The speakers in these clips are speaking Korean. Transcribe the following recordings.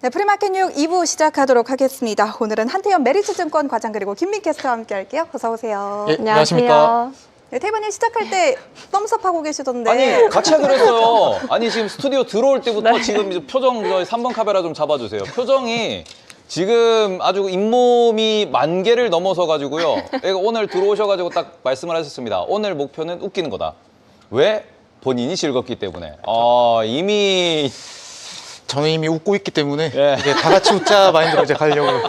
네, 프리마켓 뉴욕 2부 시작하도록 하겠습니다. 오늘은 한태현 메리츠증권 과장 그리고 김민 캐스터와 함께 할게요. 어서 오세요. 예, 안녕하십니까. 네, 태반님 시작할 때 썸섭하고 계시던데. 아니 같이 하기로 했어요. 아니 지금 스튜디오 들어올 때부터 지금 이제 표정 저희 3번 카메라 좀 잡아주세요. 표정이 지금 아주 잇몸이 10,000개를 넘어서 가지고요. 오늘 들어오셔가지고 딱 말씀을 하셨습니다. 오늘 목표는 웃기는 거다. 왜? 본인이 즐겁기 때문에. 이미 저는 이미 웃고 있기 때문에 예. 이제 다 같이 웃자 마인드로 이제 가려고.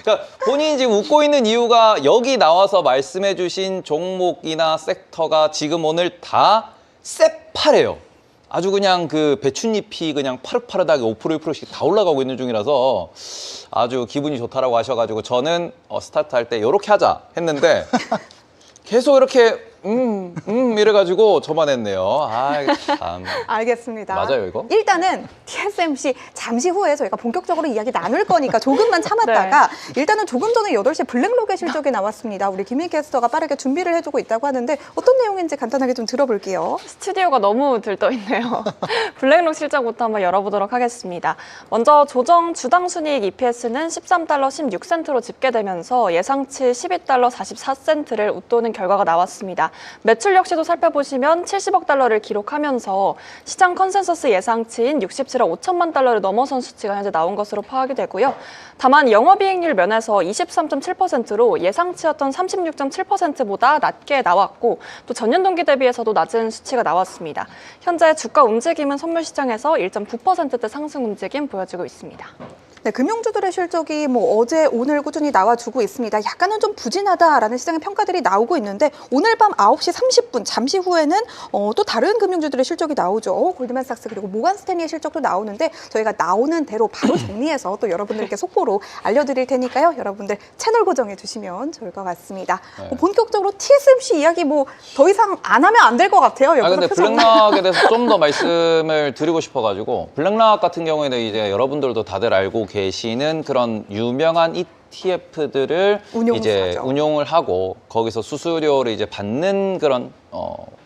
그러니까 본인이 지금 웃고 있는 이유가 여기 나와서 말씀해주신 종목이나 섹터가 지금 오늘 다 새파래요. 아주 그냥 그 배춧잎이 그냥 파릇파릇하게 5% 2%씩 다 올라가고 있는 중이라서 아주 기분이 좋다라고 하셔가지고 저는 스타트할 때 이렇게 하자 했는데 계속 이렇게 이래가지고 저만 했네요. 참. 알겠습니다. 맞아요, 이거? 일단은 TSMC 잠시 후에 저희가 본격적으로 이야기 나눌 거니까 조금만 참았다가 일단은 조금 전에 8시에 블랙록의 실적이 나왔습니다. 우리 김민 캐스터가 빠르게 준비를 해주고 있다고 하는데 어떤 내용인지 간단하게 좀 들어볼게요. 스튜디오가 너무 들떠있네요. 블랙록 실적부터 한번 열어보도록 하겠습니다. 먼저 조정 주당 순이익 EPS는 13달러 16센트로 집계되면서 예상치 12달러 44센트를 웃도는 결과가 나왔습니다. 매출 역시도 살펴보시면 70억 달러를 기록하면서 시장 컨센서스 예상치인 67억 5천만 달러를 넘어선 수치가 현재 나온 것으로 파악이 되고요. 다만 영업이익률 면에서 23.7%로 예상치였던 36.7%보다 낮게 나왔고 또 전년 동기 대비해서도 낮은 수치가 나왔습니다. 현재 주가 움직임은 선물 시장에서 1.9%대 상승 움직임 보여지고 있습니다. 네, 금융주들의 실적이 어제 오늘 꾸준히 나와주고 있습니다. 약간은 좀 부진하다라는 시장의 평가들이 나오고 있는데 오늘 밤 9시 30분 잠시 후에는 또 다른 금융주들의 실적이 나오죠. 골드만삭스 그리고 모간스탠리의 실적도 나오는데 저희가 나오는 대로 바로 정리해서 또 여러분들께 속보로 알려드릴 테니까요. 여러분들 채널 고정해 주시면 좋을 것 같습니다. 네. 본격적으로 TSMC 이야기 더 이상 안 하면 안 될 것 같아요. 근데 블랙락에 대해서 좀 더 말씀을 드리고 싶어가지고 블랙락 같은 경우에는 이제 여러분들도 다들 알고 계시는 그런 유명한 ETF들을 이제 운용을 하고 거기서 수수료를 이제 받는 그런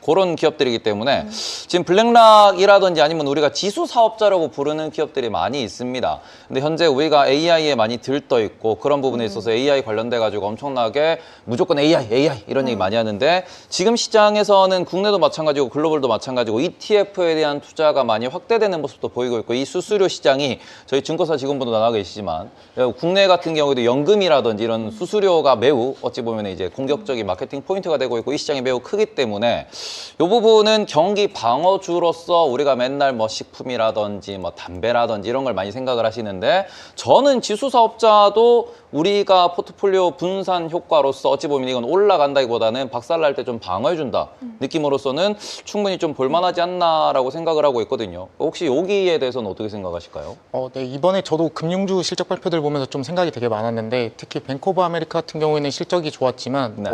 그런 기업들이기 때문에 지금 블랙락이라든지 아니면 우리가 지수 사업자라고 부르는 기업들이 많이 있습니다. 근데 현재 우리가 AI에 많이 들떠 있고 그런 부분에 있어서 AI 관련돼 가지고 엄청나게 무조건 AI 이런 얘기 많이 하는데 지금 시장에서는 국내도 마찬가지고 글로벌도 마찬가지고 ETF에 대한 투자가 많이 확대되는 모습도 보이고 있고 이 수수료 시장이 저희 증권사 직원분도 나와 계시지만 국내 같은 경우에도 연금이라든지 이런 수수료가 매우 어찌 보면 이제 공격적인 마케팅 포인트가 되고 있고 이 시장이 매우 크기 때문에 이 부분은 경기 방어주로서 우리가 맨날 뭐 식품이라든지 뭐 담배라든지 이런 걸 많이 생각을 하시는데 저는 지수 사업자도 우리가 포트폴리오 분산 효과로서 어찌 보면 이건 올라간다기보다는 박살날 때 좀 방어해준다 느낌으로서는 충분히 좀 볼만하지 않나라고 생각을 하고 있거든요. 혹시 여기에 대해서는 어떻게 생각하실까요? 네, 이번에 저도 금융주 실적 발표들 보면서 좀 생각이 되게 많았는데 특히 뱅크 오브 아메리카 같은 경우에는 실적이 좋았지만 네.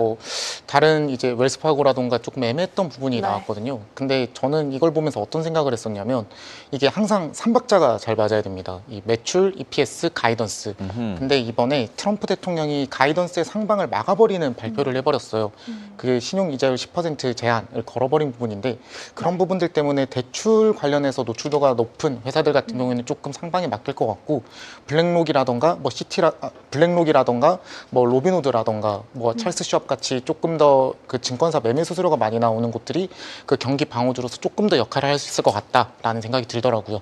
다른 이제 웰스파고라던가 조금 애매했던 부분이 네. 나왔거든요. 근데 저는 이걸 보면서 어떤 생각을 했었냐면 이게 항상 삼박자가 잘 맞아야 됩니다. 이 매출, EPS, 가이던스. 근데 이번에 트럼프 대통령이 가이던스의 상방을 막아버리는 발표를 해버렸어요. 그게 신용이자율 10% 제한을 걸어버린 부분인데 그런 부분들 때문에 대출 관련해서 노출도가 높은 회사들 같은 경우에는 조금 상방이 막힐 것 같고 블랙록이라던가 블랙록이라던가 뭐 로빈후드라던가 뭐 찰스 슈왑 같이 조금 더 그 증권사 매매 수수료가 많이 나오는 곳들이 그 경기 방어주로서 조금 더 역할을 할 수 있을 것 같다라는 생각이 들더라고요.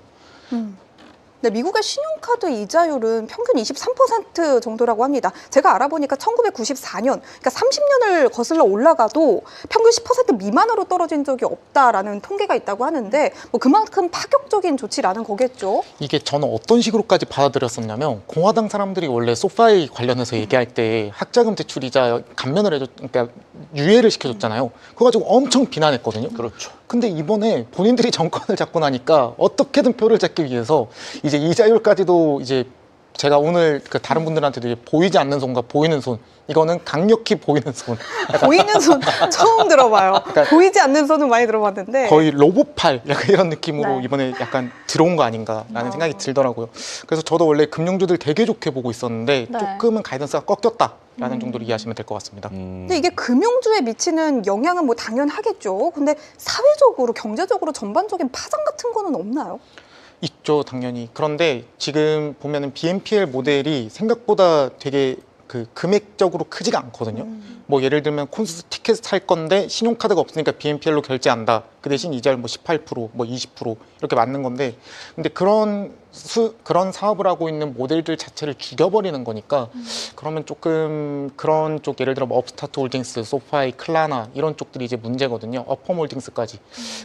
네, 미국의 신용카드 이자율은 평균 23% 정도라고 합니다. 제가 알아보니까 1994년, 그러니까 30년을 거슬러 올라가도 평균 10% 미만으로 떨어진 적이 없다라는 통계가 있다고 하는데 그만큼 파격적인 조치라는 거겠죠? 이게 저는 어떤 식으로까지 받아들였었냐면 공화당 사람들이 원래 소파이 관련해서 얘기할 때 학자금 대출 이자 감면을 그러니까 유예를 시켜줬잖아요. 그거 가지고 엄청 비난했거든요. 그렇죠. 근데 이번에 본인들이 정권을 잡고 나니까 어떻게든 표를 잡기 위해서 이제 이자율까지도 이제 제가 오늘 그 다른 분들한테도 보이지 않는 손과 보이는 손 이거는 강력히 보이는 손 보이는 손 처음 들어봐요. 그러니까 보이지 않는 손은 많이 들어봤는데 거의 로봇팔 약간 이런 느낌으로 네. 이번에 약간 들어온 거 아닌가라는 생각이 들더라고요. 그래서 저도 원래 금융주들 되게 좋게 보고 있었는데 네. 조금은 가이던스가 꺾였다라는 정도로 이해하시면 될 것 같습니다. 근데 이게 금융주에 미치는 영향은 당연하겠죠. 근데 사회적으로 경제적으로 전반적인 파장 같은 거는 없나요? 있죠, 당연히. 그런데 지금 보면은 BNPL 모델이 생각보다 되게 그 금액적으로 크지가 않거든요. 뭐 예를 들면 콘서트 티켓 살 건데 신용카드가 없으니까 BNPL로 결제한다. 그 대신 이자를 뭐 18%, 뭐 20% 이렇게 맞는 건데, 근데 그런 사업을 하고 있는 모델들 자체를 죽여버리는 거니까 그러면 조금 그런 쪽 예를 들어 뭐 업스타트 홀딩스, 소파이, 클라나 이런 쪽들이 이제 문제거든요. 어펌 홀딩스까지.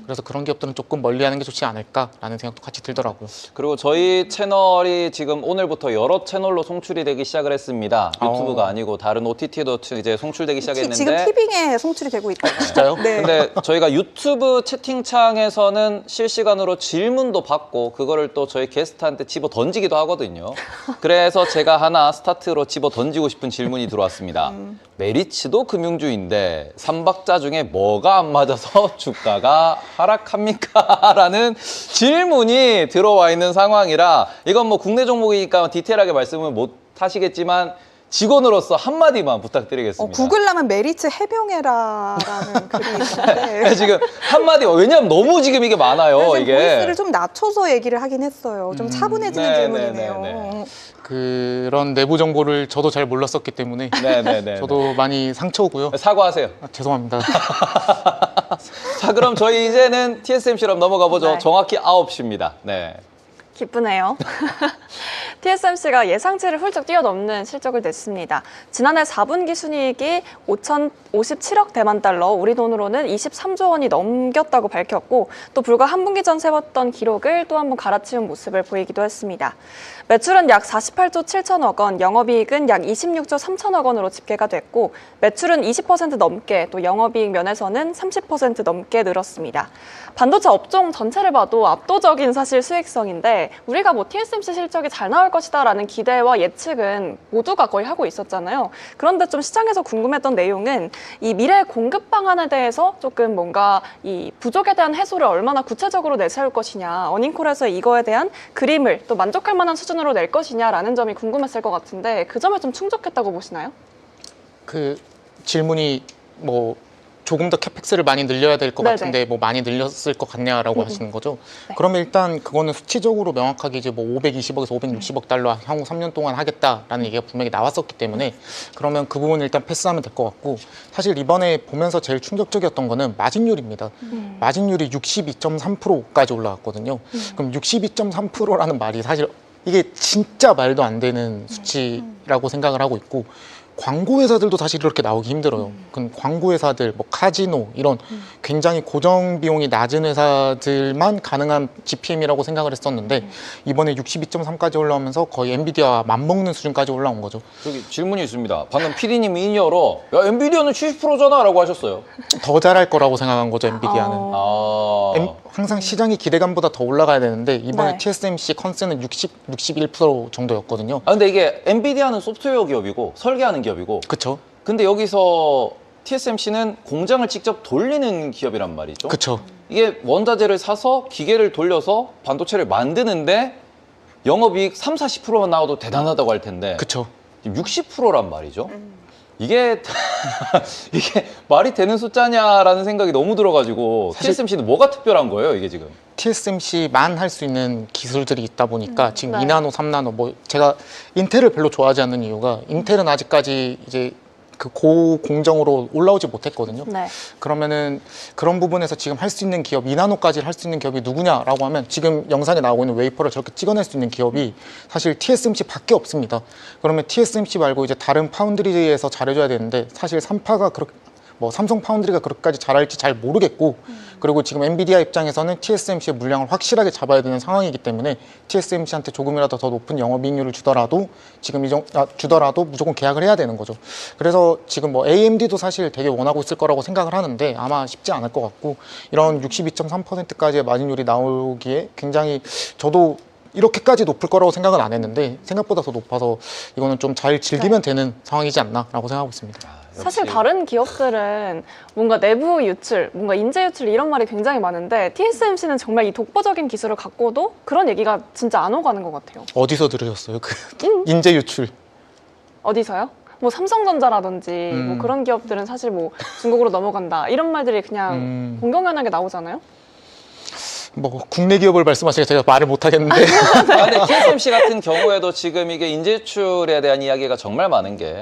그래서 그런 기업들은 조금 멀리하는 게 좋지 않을까라는 생각도 같이 들더라고요. 그리고 저희 채널이 지금 오늘부터 여러 채널로 송출이 되기 시작을 했습니다. 유튜브가 아니고 다른 OTT도 이제 송출되기 시작했는데 지금 티빙에 송출이 되고 있다. 진짜요? 네. 근데 저희가 유튜브 채팅창에서는 실시간으로 질문도 받고 그거를 또 저희 게스트한테 집어 던지기도 하거든요. 그래서 제가 하나 스타트로 집어 던지고 싶은 질문이 들어왔습니다. 메리츠도 금융주인데 3박자 중에 뭐가 안 맞아서 주가가 하락합니까? 라는 질문이 들어와 있는 상황이라 이건 뭐 국내 종목이니까 디테일하게 말씀을 못 하시겠지만 직원으로서 한마디만 부탁드리겠습니다. 구글라면 메리츠 해명해라라는 글이 있는데 지금 한마디, 왜냐면 너무 지금 이게 많아요, 지금 이게. 보이스를 좀 낮춰서 얘기를 하긴 했어요. 좀 차분해지는 네, 질문이네요. 네, 네, 그런 내부 정보를 저도 잘 몰랐었기 때문에 네네네. 저도 많이 상처고요. 사과하세요. 죄송합니다. 자, 그럼 저희 이제는 TSMC로 넘어가 보죠. 네. 정확히 9시입니다. 네. 기쁘네요. TSMC가 예상치를 훌쩍 뛰어넘는 실적을 냈습니다. 지난해 4분기 순이익이 5,057억 대만 달러, 우리 돈으로는 23조 원이 넘겼다고 밝혔고 또 불과 한 분기 전 세웠던 기록을 또 한 번 갈아치운 모습을 보이기도 했습니다. 매출은 약 48조 7천억 원, 영업이익은 약 26조 3천억 원으로 집계가 됐고 매출은 20% 넘게 또 영업이익 면에서는 30% 넘게 늘었습니다. 반도체 업종 전체를 봐도 압도적인 사실 수익성인데 우리가 뭐 TSMC 실적이 잘 나올 것이다라는 기대와 예측은 모두가 거의 하고 있었잖아요. 그런데 좀 시장에서 궁금했던 내용은 이 미래 공급 방안에 대해서 조금 뭔가 이 부족에 대한 해소를 얼마나 구체적으로 내세울 것이냐, 어닝콜에서 이거에 대한 그림을 또 만족할 만한 수준으로 낼 것이냐라는 점이 궁금했을 것 같은데 그 점을 좀 충족했다고 보시나요? 그 질문이 뭐 조금 더 캐펙스를 많이 늘려야 될 것 네네. 같은데 뭐 많이 늘렸을 것 같냐라고 하시는 거죠. 네. 그러면 일단 그거는 수치적으로 명확하게 이제 뭐 520억에서 560억 달러 향후 3년 동안 하겠다라는 얘기가 분명히 나왔었기 때문에 그러면 그 부분은 일단 패스하면 될 것 같고, 사실 이번에 보면서 제일 충격적이었던 거는 마진율입니다. 마진율이 62.3%까지 올라왔거든요. 그럼 62.3%라는 말이 사실 이게 진짜 말도 안 되는 수치라고 생각을 하고 있고, 광고 회사들도 사실 이렇게 나오기 힘들어요. 그럼 광고 회사들, 뭐 카지노 이런 굉장히 고정 비용이 낮은 회사들만 가능한 GPM이라고 생각을 했었는데 이번에 62.3까지 올라오면서 거의 엔비디아와 맞먹는 수준까지 올라온 거죠. 저기 질문이 있습니다. 방금 PD님이 인이어로 야, 엔비디아는 70%잖아 라고 하셨어요. 더 잘할 거라고 생각한 거죠, 엔비디아는. 아. 항상 시장이 기대감보다 더 올라가야 되는데 이번에 네. TSMC 컨센은 61% 정도였거든요. 아, 근데 이게 엔비디아는 소프트웨어 기업이고 설계하는 기업이고 그쵸? 근데 여기서 TSMC는 공장을 직접 돌리는 기업이란 말이죠. 그쵸? 이게 원자재를 사서 기계를 돌려서 반도체를 만드는데 영업이익 3, 40%만 나와도 대단하다고 할 텐데 그쵸? 60%란 말이죠. 이게 이게 말이 되는 숫자냐라는 생각이 너무 들어가지고 사실- TSMC는 뭐가 특별한 거예요, 이게 지금? TSMC만 할 수 있는 기술들이 있다 보니까 지금 네. 2나노, 3나노 뭐 제가 인텔을 별로 좋아하지 않는 이유가 인텔은 아직까지 이제 그 고공정으로 올라오지 못했거든요. 네. 그러면은 그런 부분에서 지금 할 수 있는 기업, 2나노까지 할 수 있는 기업이 누구냐라고 하면 지금 영상에 나오고 있는 웨이퍼를 저렇게 찍어낼 수 있는 기업이 사실 TSMC밖에 없습니다. 그러면 TSMC 말고 이제 다른 파운드리에서 잘해줘야 되는데 사실 삼파가 그렇게 뭐 삼성 파운드리가 그렇게까지 잘할지 잘 모르겠고, 그리고 지금 엔비디아 입장에서는 TSMC의 물량을 확실하게 잡아야 되는 상황이기 때문에 TSMC한테 조금이라도 더 높은 영업이익률을 주더라도 주더라도 무조건 계약을 해야 되는 거죠. 그래서 지금 뭐 AMD도 사실 되게 원하고 있을 거라고 생각을 하는데 아마 쉽지 않을 것 같고, 이런 62.3%까지의 마진율이 나오기에 굉장히 저도 이렇게까지 높을 거라고 생각은 안 했는데 생각보다 더 높아서 이거는 좀 잘 즐기면 되는 상황이지 않나라고 생각하고 있습니다. 사실 다른 기업들은 뭔가 내부 유출, 뭔가 인재 유출 이런 말이 굉장히 많은데 TSMC는 정말 이 독보적인 기술을 갖고도 그런 얘기가 진짜 안 오가는 것 같아요. 어디서 들으셨어요? 그 인재 유출. 어디서요? 뭐 삼성전자라든지 뭐 그런 기업들은 사실 뭐 중국으로 넘어간다 이런 말들이 그냥 공공연하게 나오잖아요. 뭐 국내 기업을 말씀하시니까 제가 말을 못 하겠는데 근데 TSMC 같은 경우에도 지금 이게 인재 유출에 대한 이야기가 정말 많은 게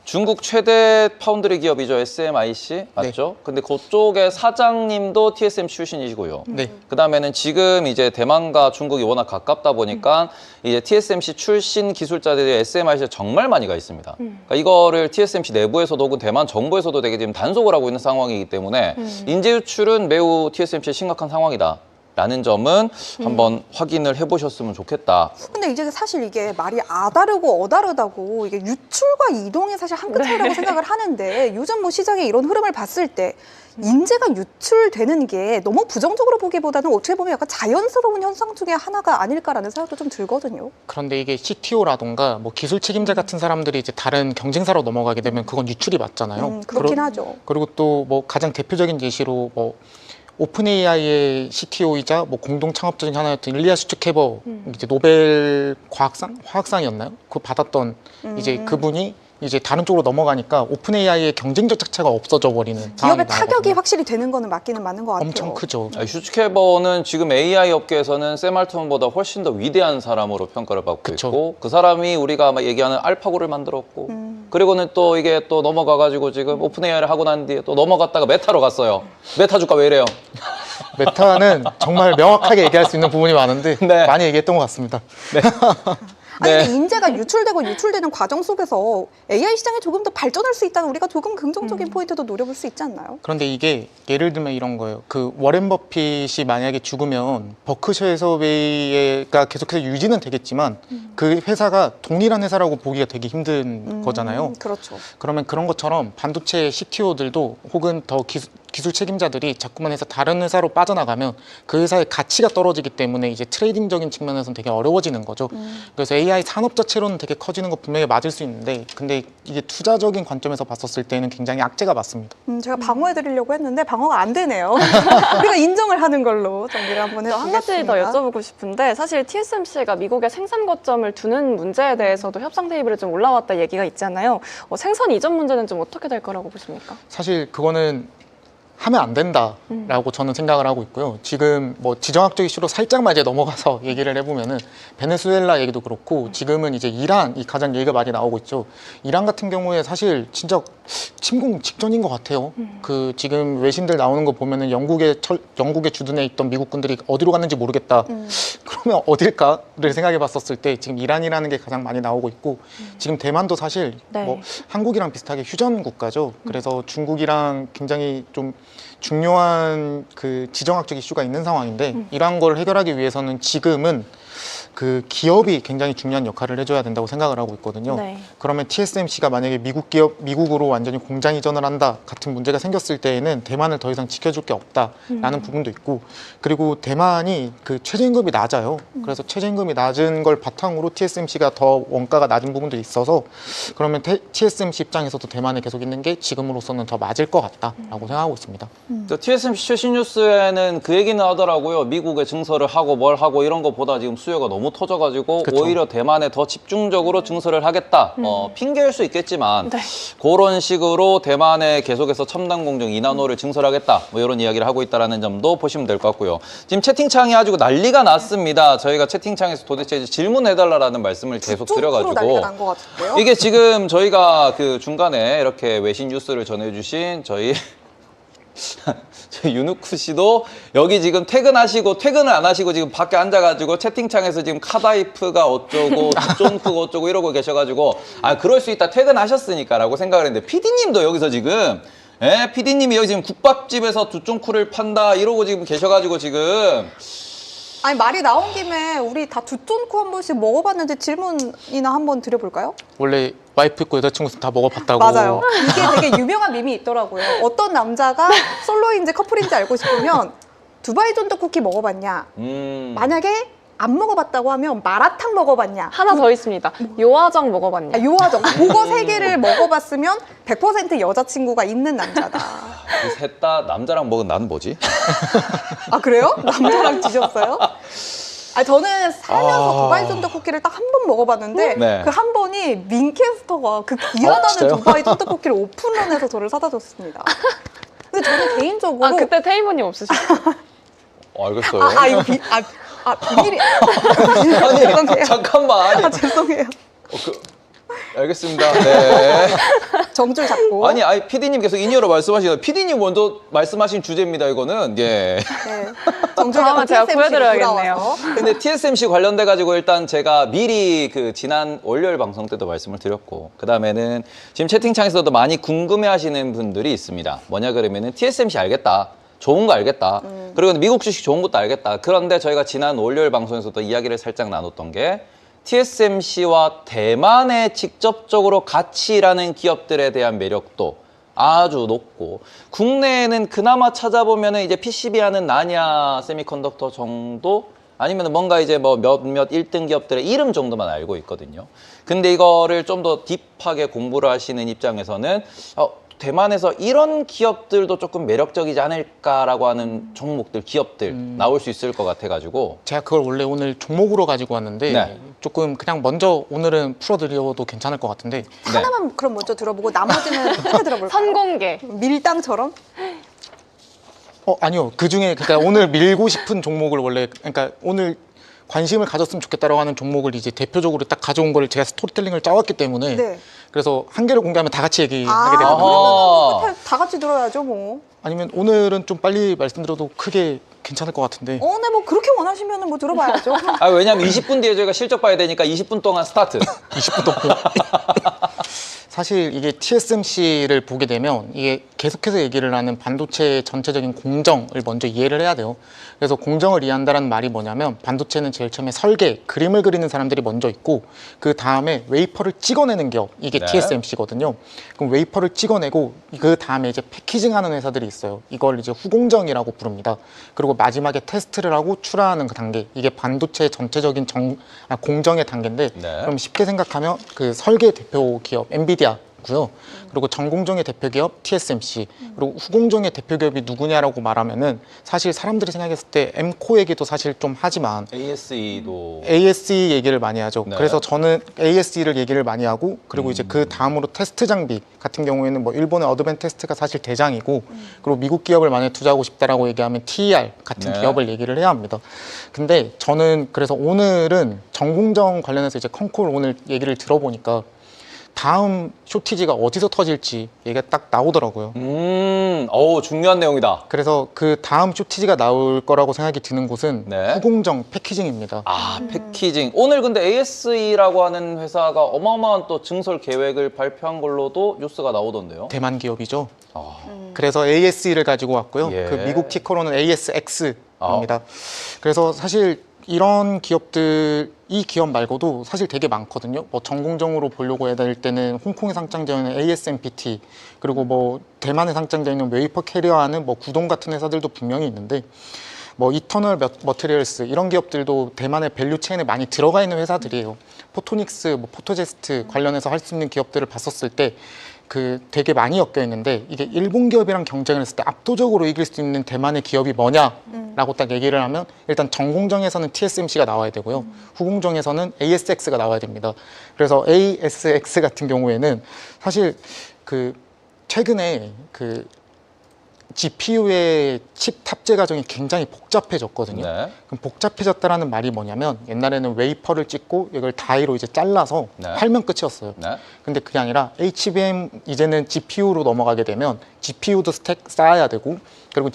중국 최대 파운드리 기업이죠. SMIC 맞죠? 근데 그쪽의 사장님도 TSMC 출신이시고요. 네. 그다음에는 지금 이제 대만과 중국이 워낙 가깝다 보니까 이제 TSMC 출신 기술자들이 SMIC에 정말 많이 가 있습니다. 그러니까 이거를 TSMC 내부에서도 혹은 대만 정부에서도 되게 지금 단속을 하고 있는 상황이기 때문에 인재 유출은 매우 TSMC에 심각한 상황이다. 라는 점은 한번 확인을 해보셨으면 좋겠다. 근데 이제 사실 이게 말이 아다르고 어다르다고 이게 유출과 이동이 사실 한 끗 차이라고 생각을 하는데 요즘 뭐 시장의 이런 흐름을 봤을 때 인재가 유출되는 게 너무 부정적으로 보기보다는 어떻게 보면 약간 자연스러운 현상 중에 하나가 아닐까라는 생각도 좀 들거든요. 그런데 이게 CTO라던가 뭐 기술 책임자 같은 사람들이 이제 다른 경쟁사로 넘어가게 되면 그건 유출이 맞잖아요. 그렇긴 하죠. 그리고 또 뭐 가장 대표적인 예시로 뭐 오픈 AI의 CTO이자 뭐 공동 창업자 중 하나였던 일리아 슈츠케버 이제 노벨 화학상이었나요? 그거 받았던 이제 그분이 이제 다른 쪽으로 넘어가니까 오픈 AI의 경쟁적 자체가 없어져 버리는 기업의 상황이 타격이 나거든요. 확실히 되는 거는 맞기는 맞는 것 같아요. 엄청 크죠. 슈츠케버는 지금 AI 업계에서는 샘 알트만보다 훨씬 더 위대한 사람으로 평가를 받고 그쵸. 있고 그 사람이 우리가 막 얘기하는 알파고를 만들었고 그리고는 또 이게 또 넘어가가지고 지금 오픈 AI를 하고 난 뒤에 또 넘어갔다가 메타로 갔어요. 메타 주가 왜 이래요? 메타는 정말 명확하게 얘기할 수 있는 부분이 많은데 네. 많이 얘기했던 것 같습니다. 아니 네. 근데 인재가 유출되는 과정 속에서 AI 시장이 조금 더 발전할 수 있다는 우리가 조금 긍정적인 포인트도 노려볼 수 있지 않나요? 그런데 이게 예를 들면 이런 거예요. 그 워렌 버핏이 만약에 죽으면 버크셔 해서웨이가 계속해서 유지는 되겠지만 그 회사가 동일한 회사라고 보기가 되게 힘든 거잖아요. 그렇죠. 그러면 그런 것처럼 반도체 CTO들도 혹은 더 기술 책임자들이 자꾸만 해서 다른 회사로 빠져나가면 그 회사의 가치가 떨어지기 때문에 이제 트레이딩적인 측면에서는 되게 어려워지는 거죠. 그래서 AI 산업 자체로는 되게 커지는 거 분명히 맞을 수 있는데 근데 이게 투자적인 관점에서 봤었을 때는 굉장히 악재가 맞습니다. 제가 방어해드리려고 했는데 방어가 안 되네요. 우리가 인정을 하는 걸로 정리를 한번 한 가지 해보겠습니다. 더 여쭤보고 싶은데 사실 TSMC가 미국에 생산 거점을 두는 문제에 대해서도 협상 테이블에 좀 올라왔다 얘기가 있잖아요. 생산 이전 문제는 좀 어떻게 될 거라고 보십니까? 사실 그거는 하면 안 된다라고 저는 생각을 하고 있고요. 지금 뭐 지정학적 이슈로 살짝만 이제 넘어가서 얘기를 해보면은 베네수엘라 얘기도 그렇고 지금은 이제 이란이 가장 얘기가 많이 나오고 있죠. 이란 같은 경우에 사실 진짜 침공 직전인 것 같아요. 그 지금 외신들 나오는 거 보면은 영국에 주둔해 있던 미국군들이 어디로 갔는지 모르겠다. 그러면 어딜까를 생각해 봤었을 때 지금 이란이라는 게 가장 많이 나오고 있고 지금 대만도 사실 네. 뭐 한국이랑 비슷하게 휴전 국가죠. 그래서 중국이랑 굉장히 좀 중요한 그 지정학적 이슈가 있는 상황인데 이러한 걸 해결하기 위해서는 지금은 그 기업이 굉장히 중요한 역할을 해줘야 된다고 생각을 하고 있거든요. 네. 그러면 TSMC가 만약에 미국으로 완전히 공장 이전을 한다 같은 문제가 생겼을 때에는 대만을 더 이상 지켜줄 게 없다라는 부분도 있고 그리고 대만이 그 최저임금이 낮아요. 그래서 최저임금이 낮은 걸 바탕으로 TSMC가 더 원가가 낮은 부분도 있어서 그러면 TSMC 입장에서도 대만에 계속 있는 게 지금으로서는 더 맞을 것 같다라고 생각하고 있습니다. TSMC 최신 뉴스에는 그 얘기는 하더라고요. 미국에 증설을 하고 뭘 하고 이런 거보다 지금 수요가 너무 터져가지고 그쵸. 오히려 대만에 더 집중적으로 증설을 하겠다. 핑계일 수 있겠지만 네. 그런 식으로 대만에 계속해서 첨단 공정 2나노를 증설하겠다. 뭐 이런 이야기를 하고 있다는 점도 보시면 될 것 같고요. 지금 채팅창이 아주 난리가 났습니다. 저희가 채팅창에서 도대체 이제 질문해달라라는 말씀을 계속 드려가지고 난리가 난 것 같은데요. 이게 지금 저희가 그 중간에 이렇게 외신 뉴스를 전해주신 저희 윤우쿠 씨도 여기 지금 퇴근을 안 하시고 지금 밖에 앉아가지고 채팅창에서 지금 카다이프가 어쩌고 두쫑크가 어쩌고 이러고 계셔가지고 아 그럴 수 있다 퇴근하셨으니까라고 생각을 했는데 PD님도 여기서 지금 PD님이 여기 지금 국밥집에서 두쫑크를 판다 이러고 지금 계셔가지고 지금 아니 말이 나온 김에 우리 다 두쫀코 한 번씩 먹어봤는데 질문이나 한번 드려볼까요? 원래 와이프 있고 여자친구 다 먹어봤다고. 맞아요. 이게 되게 유명한 밈이 있더라고요. 어떤 남자가 솔로인지 커플인지 알고 싶으면 두바이 존더 쿠키 먹어봤냐? 만약에 안 먹어봤다고 하면 마라탕 먹어봤냐? 하나 더 있습니다. 요화정 먹어봤냐? 요화정. 그거 세 개를 먹어봤으면 100% 여자친구가 있는 남자다. 셋 다 남자랑 먹은 나는 뭐지? 아 그래요? 남자랑 드셨어요? 아 저는 살면서 두바이 존더 쿠키를 딱 한 번 먹어봤는데 네. 그 한 번이 민캐스터가 그 귀하다는 진짜요? 두바이 존더 쿠키를 오픈런해서 저를 사다 줬습니다. 근데 저는 개인적으로 그때 테이머님 없으셨어요? 알겠어요. 비밀이. 아니, 죄송해요. 잠깐만. 아니, 죄송해요. 알겠습니다. 네. 정줄 잡고. 아니, PD님 계속 인이어로 말씀하시는 PD님 먼저 말씀하신 주제입니다, 이거는. 예. 네. 정줄 다음은 잡고 제가 TSMC 로 구해드려야겠네요. 돌아와서. 근데 TSMC 관련돼가지고 일단 제가 미리 그 지난 월요일 방송 때도 말씀을 드렸고, 그 다음에는 지금 채팅창에서도 많이 궁금해 하시는 분들이 있습니다. 뭐냐 그러면은 TSMC 알겠다. 좋은 거 알겠다. 그리고 미국 주식 좋은 것도 알겠다. 그런데 저희가 지난 월요일 방송에서도 이야기를 살짝 나눴던 게 TSMC와 대만에 직접적으로 같이 일하는 기업들에 대한 매력도 아주 높고, 국내에는 그나마 찾아보면은 이제 PCB 하는 나냐 세미컨덕터 정도, 아니면 뭔가 이제 뭐 몇몇 1등 기업들의 이름 정도만 알고 있거든요. 근데 이거를 좀 더 딥하게 공부를 하시는 입장에서는 대만에서 이런 기업들도 조금 매력적이지 않을까라고 하는 종목들, 기업들 나올 수 있을 것 같아가지고. 제가 그걸 원래 오늘 종목으로 가지고 왔는데 네. 조금 그냥 먼저 오늘은 풀어드려도 괜찮을 것 같은데 하나만 그럼 먼저 들어보고 나머지는 끝에 들어볼까요? 선공개. 밀당처럼? 아니요. 그중에 그러니까 오늘 밀고 싶은 종목을 원래 그러니까 오늘 관심을 가졌으면 좋겠다라고 하는 종목을 이제 대표적으로 딱 가져온 걸 제가 스토리텔링을 짜왔기 때문에 네. 그래서 한 개를 공개하면 다 같이 얘기하게 아, 되거든요. 아하. 그러면 다 같이 들어야죠, 뭐. 아니면 오늘은 좀 빨리 말씀드려도 크게 괜찮을 것 같은데 네, 뭐 그렇게 원하시면 뭐 들어봐야죠. 왜냐면 20분 뒤에 저희가 실적 봐야 되니까 20분 동안 스타트. 20분 동안 사실 이게 TSMC를 보게 되면 이게 계속해서 얘기를 하는 반도체 전체적인 공정을 먼저 이해를 해야 돼요. 그래서 공정을 이해한다는 말이 뭐냐면 반도체는 제일 처음에 설계, 그림을 그리는 사람들이 먼저 있고 그 다음에 웨이퍼를 찍어내는 기업, 이게 네. TSMC거든요. 그럼 웨이퍼를 찍어내고 그 다음에 이제 패키징하는 회사들이 있어요. 이걸 이제 후공정이라고 부릅니다. 그리고 마지막에 테스트를 하고 출하하는 그 단계, 이게 반도체 전체적인 공정의 단계인데 네. 그럼 쉽게 생각하면 그 설계 대표 기업 엔비디아고요. 그리고 전공정의 대표 기업 TSMC, 그리고 후공정의 대표 기업이 누구냐라고 말하면은 사실 사람들이 생각했을 때 M코 얘기도 사실 좀 하지만 ASE도 ASE 얘기를 많이 하죠. 네. 그래서 저는 ASE를 얘기를 많이 하고, 그리고 이제 그 다음으로 테스트 장비 같은 경우에는 뭐 일본의 어드밴 테스트가 사실 대장이고, 그리고 미국 기업을 많이 투자하고 싶다라고 얘기하면 TER 같은 네. 기업을 얘기를 해야 합니다. 근데 저는 그래서 오늘은 전공정 관련해서 이제 컨콜 오늘 얘기를 들어보니까 다음 쇼티지가 어디서 터질지 얘기가 딱 나오더라고요. 중요한 내용이다. 그래서 그 다음 쇼티지가 나올 거라고 생각이 드는 곳은 네. 후공정 패키징입니다. 패키징. 오늘 근데 ASE라고 하는 회사가 어마어마한 또 증설 계획을 발표한 걸로도 뉴스가 나오던데요. 대만 기업이죠. 아, 그래서 ASE를 가지고 왔고요. 예. 그 미국 티커로는 ASX입니다. 그래서 사실 이런 기업들, 이 기업 말고도 사실 되게 많거든요. 뭐 전공정으로 보려고 해야 될 때는 홍콩에 상장되어 있는 ASMPT, 그리고 뭐 대만에 상장되어 있는 웨이퍼 캐리어하는 뭐 구동 같은 회사들도 분명히 있는데, 뭐 이터널 머티리얼스 이런 기업들도 대만의 밸류 체인에 많이 들어가 있는 회사들이에요. 포토닉스, 뭐 포토제스트 관련해서 할 수 있는 기업들을 봤었을 때 그 되게 많이 엮여 있는데, 이게 일본 기업이랑 경쟁을 했을 때 압도적으로 이길 수 있는 대만의 기업이 뭐냐라고 딱 얘기를 하면 일단 전공정에서는 TSMC가 나와야 되고요. 후공정에서는 ASX가 나와야 됩니다. 그래서 ASX 같은 경우에는 사실 그 최근에 그 GPU의 칩 탑재 과정이 굉장히 복잡해졌거든요. 네. 그럼 복잡해졌다라는 말이 뭐냐면 옛날에는 웨이퍼를 찍고 이걸 다이로 이제 잘라서 네. 팔면 끝이었어요. 네. 근데 그게 아니라 HBM 이제는 GPU로 넘어가게 되면 GPU도 스택 쌓아야 되고, 그리고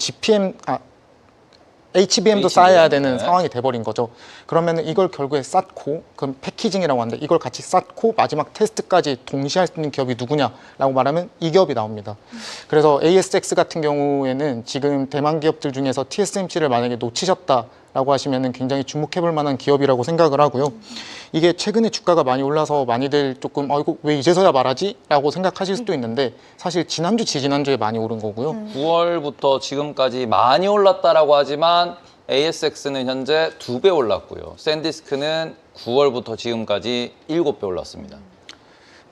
HBM도 쌓아야 되는 네. 상황이 돼버린 거죠. 그러면 이걸 결국에 쌓고, 그럼 패키징이라고 하는데 이걸 같이 쌓고 마지막 테스트까지 동시에 할 수 있는 기업이 누구냐라고 말하면 이 기업이 나옵니다. 그래서 ASX 같은 경우에는 지금 대만 기업들 중에서 TSMC를 만약에 놓치셨다라고 하시면 굉장히 주목해볼 만한 기업이라고 생각을 하고요. 이게 최근에 주가가 많이 올라서 많이들 조금 이거 왜 이제서야 말하지? 라고 생각하실 수도 있는데 사실 지난주, 지지난주에 많이 오른 거고요. 9월부터 지금까지 많이 올랐다라고 하지만 ASX는 현재 2배 올랐고요. 샌디스크는 9월부터 지금까지 7배 올랐습니다.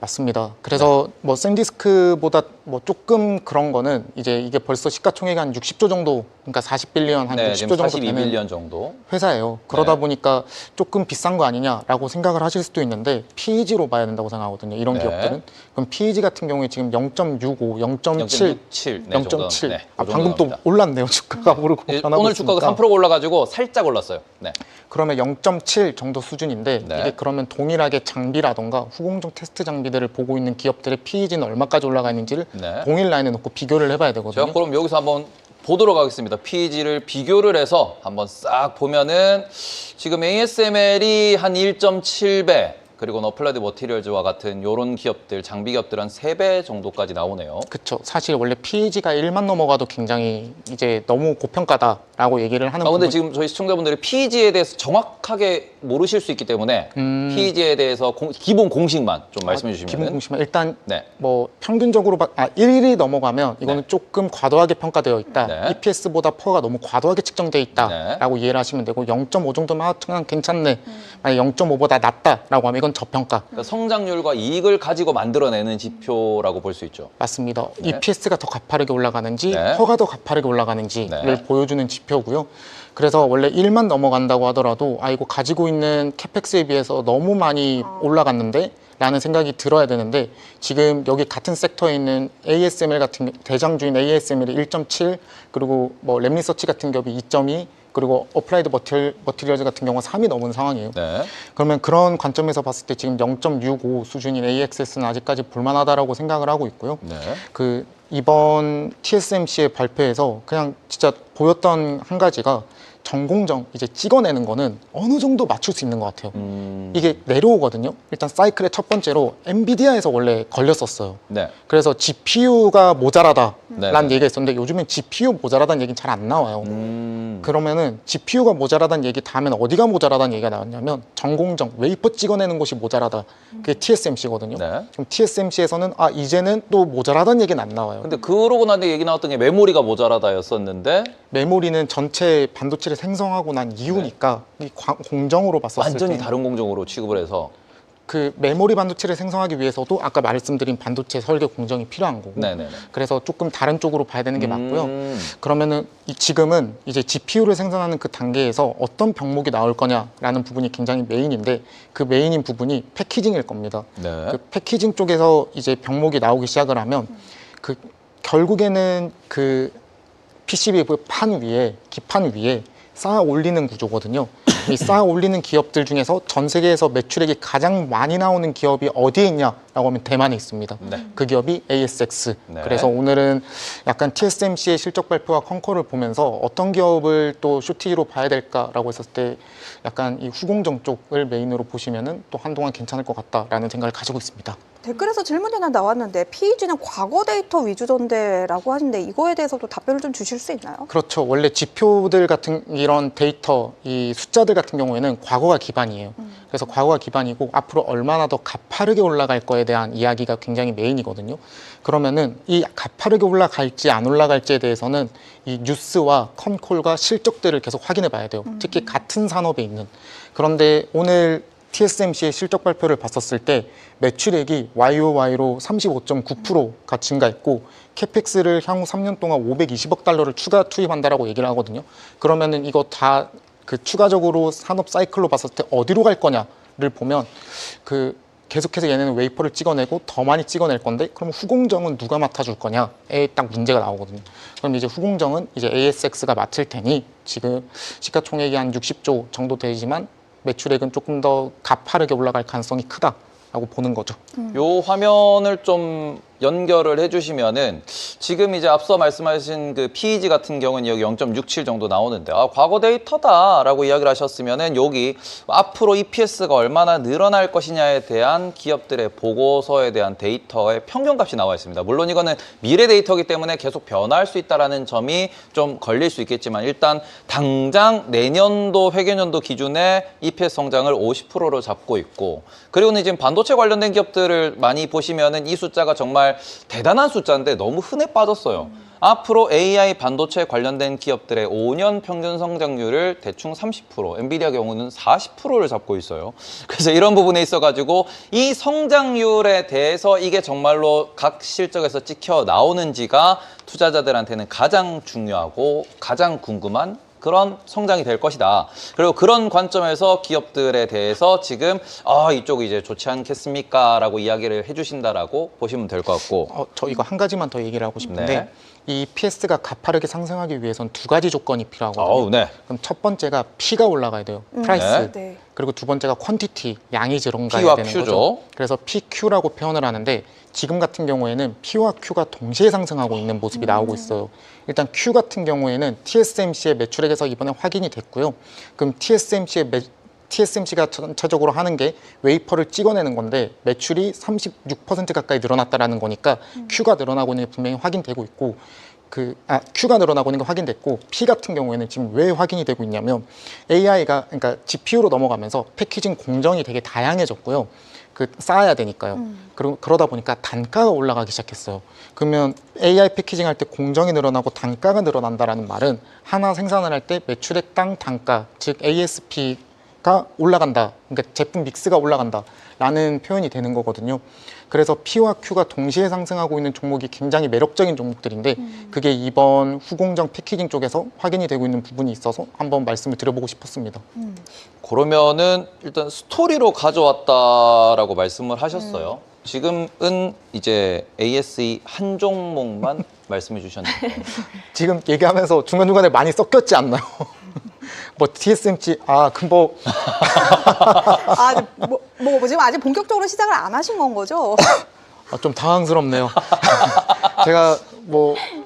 맞습니다. 그래서 뭐 샌디스크보다 뭐 조금 그런 거는 이제 이게 벌써 시가총액이 한 60조 정도, 그러니까 40빌리언 한 네, 60조 지금 정도 되는 42빌리언 정도. 회사예요. 그러다 네. 보니까 조금 비싼 거 아니냐라고 생각을 하실 수도 있는데 PEG로 봐야 된다고 생각하거든요. 이런 네. 기업들은. 그럼 PEG 같은 경우에 지금 0.65, 0.7, 0.67, 네, 0.7. 네, 아, 그 방금 또 정도 올랐네요. 주가가 오르고 예, 변하고 오늘 있으니까. 주가가 3%가 올라가지고 살짝 올랐어요. 네. 그러면 0.7 정도 수준인데 네. 이게 그러면 동일하게 장비라던가 후공정 테스트 장비들을 보고 있는 기업들의 PEG는 얼마까지 올라가 있는지를 네. 동일 라인에 놓고 비교를 해봐야 되거든요. 제가 그럼 여기서 한번 보도록 하겠습니다. PEG를 비교를 해서 한번 싹 보면은 지금 ASML이 한 1.7배, 그리고 어플라이드 머티리얼즈와 같은 이런 기업들, 장비 기업들 한 3배 정도까지 나오네요. 그렇죠. 사실 원래 PEG가 1만 넘어가도 굉장히 이제 너무 고평가다라고 얘기를 하는 근데 부분- 지금 저희 시청자분들이 PEG에 대해서 정확하게 모르실 수 있기 때문에 PEG에 대해서 기본 공식만 좀 말씀해 주시면. 기본 공식만 일단 네. 뭐 평균적으로 1이 넘어가면 이거는 네. 조금 과도하게 평가되어 있다. 네. EPS보다 퍼가 너무 과도하게 측정돼 있다라고 이해를 하시면 되고 0.5 정도면 그냥 괜찮네. 만약 0.5보다 낮다라고 하면 이건 저평가. 그러니까 성장률과 이익을 가지고 만들어내는 지표라고 볼 수 있죠. 맞습니다. 네. EPS가 더 가파르게 올라가는지 네. 퍼가 더 가파르게 올라가는지를 네. 보여주는 지표고요. 그래서 원래 1만 넘어간다고 하더라도 아 이거 가지고 있는 캐펙스에 비해서 너무 많이 올라갔는데 라는 생각이 들어야 되는데 지금 여기 같은 섹터에 있는 ASML 같은 대장주인 ASML이 1.7 그리고 뭐 랩리서치 같은 기업이 2.2 그리고 어플라이드 머티리얼즈 같은 경우가 3이 넘은 상황이에요. 네. 그러면 그런 관점에서 봤을 때 지금 0.65 수준인 AXS는 아직까지 볼만하다라고 생각을 하고 있고요. 네. 그 이번 TSMC의 발표에서 그냥 진짜 보였던 한 가지가 전공정 이제 찍어내는 거는 어느 정도 맞출 수 있는 것 같아요. 이게 내려오거든요. 일단 사이클의 첫 번째로 엔비디아에서 원래 걸렸었어요. 네. 그래서 GPU가 모자라다라는 네. 얘기가 있었는데 요즘엔 GPU 모자라다는 얘기는 잘 안 나와요. 그러면은 GPU가 모자라다는 얘기 다음엔 어디가 모자라다는 얘기가 나왔냐면 전공정 웨이퍼 찍어내는 곳이 모자라다. 그게 TSMC거든요. 네. 그럼 TSMC에서는 아 이제는 또 모자라다는 얘기는 안 나와요. 근데 그러고 나니 얘기 나왔던 게 메모리가 모자라다였었는데 메모리는 전체 반도체를 생성하고 난 이후니까 이 공정으로 봤었을 네. 완전히 때 다른 공정으로 취급을 해서. 그 메모리 반도체를 생성하기 위해서도 아까 말씀드린 반도체 설계 공정이 필요한 거고 네네네. 그래서 조금 다른 쪽으로 봐야 되는 게 맞고요. 그러면은 지금은 이제 GPU를 생산하는 그 단계에서 어떤 병목이 나올 거냐라는 부분이 굉장히 메인인데 그 메인인 부분이 패키징일 겁니다. 네. 그 패키징 쪽에서 이제 병목이 나오기 시작을 하면 그 결국에는 그 PCB 판 위에 기판 위에 쌓아 올리는 구조거든요. 이 쌓아 올리는 기업들 중에서 전 세계에서 매출액이 가장 많이 나오는 기업이 어디에 있냐라고 하면 대만에 있습니다. 네. 그 기업이 ASX. 네. 그래서 오늘은 약간 TSMC의 실적 발표와 컨커를 보면서 어떤 기업을 또 쇼티지로 봐야 될까라고 했을 때 약간 이 후공정 쪽을 메인으로 보시면은 또 한동안 괜찮을 것 같다라는 생각을 가지고 있습니다. 댓글에서 질문이 하나 나왔는데 PEG는 과거 데이터 위주던데라고 하는데 이거에 대해서도 답변을 좀 주실 수 있나요? 그렇죠. 원래 지표들 같은 이런 데이터, 이 숫자들 같은 경우에는 과거가 기반이에요. 그래서 과거가 기반이고 앞으로 얼마나 더 가파르게 올라갈 거에 대한 이야기가 굉장히 메인이거든요. 그러면은 이 가파르게 올라갈지 안 올라갈지에 대해서는 이 뉴스와 컨콜과 실적들을 계속 확인해 봐야 돼요. 특히 같은 산업에 있는. 그런데 오늘 TSMC의 실적 발표를 봤었을 때 매출액이 YOY로 35.9%가 증가했고 캐펙스를 향후 3년 동안 520억 달러를 추가 투입한다라고 얘기를 하거든요. 그러면은 이거 다 그 추가적으로 산업 사이클로 봤을 때 어디로 갈 거냐를 보면 그 계속해서 얘네는 웨이퍼를 찍어내고 더 많이 찍어낼 건데 그럼 후공정은 누가 맡아줄 거냐에 딱 문제가 나오거든요. 그럼 이제 후공정은 이제 ASX가 맡을 테니 지금 시가총액이 한 60조 정도 되지만 매출액은 조금 더 가파르게 올라갈 가능성이 크다라고 보는 거죠. 요 화면을 좀 연결을 해주시면은 지금 이제 앞서 말씀하신 그 PEG 같은 경우는 여기 0.67 정도 나오는데 아, 과거 데이터다라고 이야기를 하셨으면은 여기 앞으로 EPS가 얼마나 늘어날 것이냐에 대한 기업들의 보고서에 대한 데이터의 평균값이 나와 있습니다. 물론 이거는 미래 데이터이기 때문에 계속 변화할 수 있다라는 점이 좀 걸릴 수 있겠지만 일단 당장 내년도 회계년도 기준에 EPS 성장을 50%로 잡고 있고 그리고는 지금 반도체 관련된 기업들을 많이 보시면은 이 숫자가 정말 대단한 숫자인데 너무 흔해 빠졌어요. 앞으로 AI 반도체 관련된 기업들의 5년 평균 성장률을 대충 30%, 엔비디아 경우는 40%를 잡고 있어요. 그래서 이런 부분에 있어가지고 이 성장률에 대해서 이게 정말로 각 실적에서 찍혀 나오는지가 투자자들한테는 가장 중요하고 가장 궁금한 그런 성장이 될 것이다. 그리고 그런 관점에서 기업들에 대해서 지금 이쪽이 이제 좋지 않겠습니까? 라고 이야기를 해주신다라고 보시면 될 것 같고. 저 이거 한 가지만 더 얘기를 하고 싶은데 네. 이 PS가 가파르게 상승하기 위해선 두 가지 조건이 필요하거든요. 어우, 네. 그럼 첫 번째가 P가 올라가야 돼요. 프라이스. 네. 네. 그리고 두 번째가 퀀티티, 양이 증가해야 P와 되는 Q죠. 거죠. 그래서 PQ라고 표현을 하는데 지금 같은 경우에는 P와 Q가 동시에 상승하고 있는 모습이 나오고 있어요. 일단 Q 같은 경우에는 TSMC의 매출액에서 이번에 확인이 됐고요. 그럼 TSMC가 전체적으로 하는 게 웨이퍼를 찍어내는 건데 매출이 36% 가까이 늘어났다라는 거니까 Q가 늘어나고 있는 게 분명히 확인되고 있고 Q가 늘어나고 있는 게 확인됐고 P 같은 경우에는 지금 왜 확인이 되고 있냐면 AI가 그러니까 GPU로 넘어가면서 패키징 공정이 되게 다양해졌고요. 쌓아야 되니까요. 그러다 보니까 단가가 올라가기 시작했어요. 그러면 AI 패키징 할 때 공정이 늘어나고 단가가 늘어난다라는 말은 하나 생산을 할 때 매출액당 단가, 즉 ASP가 올라간다. 그러니까 제품 믹스가 올라간다라는 표현이 되는 거거든요. 그래서 P와 Q가 동시에 상승하고 있는 종목이 굉장히 매력적인 종목들인데 그게 이번 후공정 패키징 쪽에서 확인이 되고 있는 부분이 있어서 한번 말씀을 드려보고 싶었습니다. 그러면은 일단 스토리로 가져왔다라고 말씀을 하셨어요. 지금은 이제 ASE 한 종목만 말씀해 주셨는데 지금 얘기하면서 중간중간에 많이 섞였지 않나요? 뭐 TSMC, 지금 아직 본격적으로 시작을 안 하신 건 거죠? 좀 당황스럽네요. 제가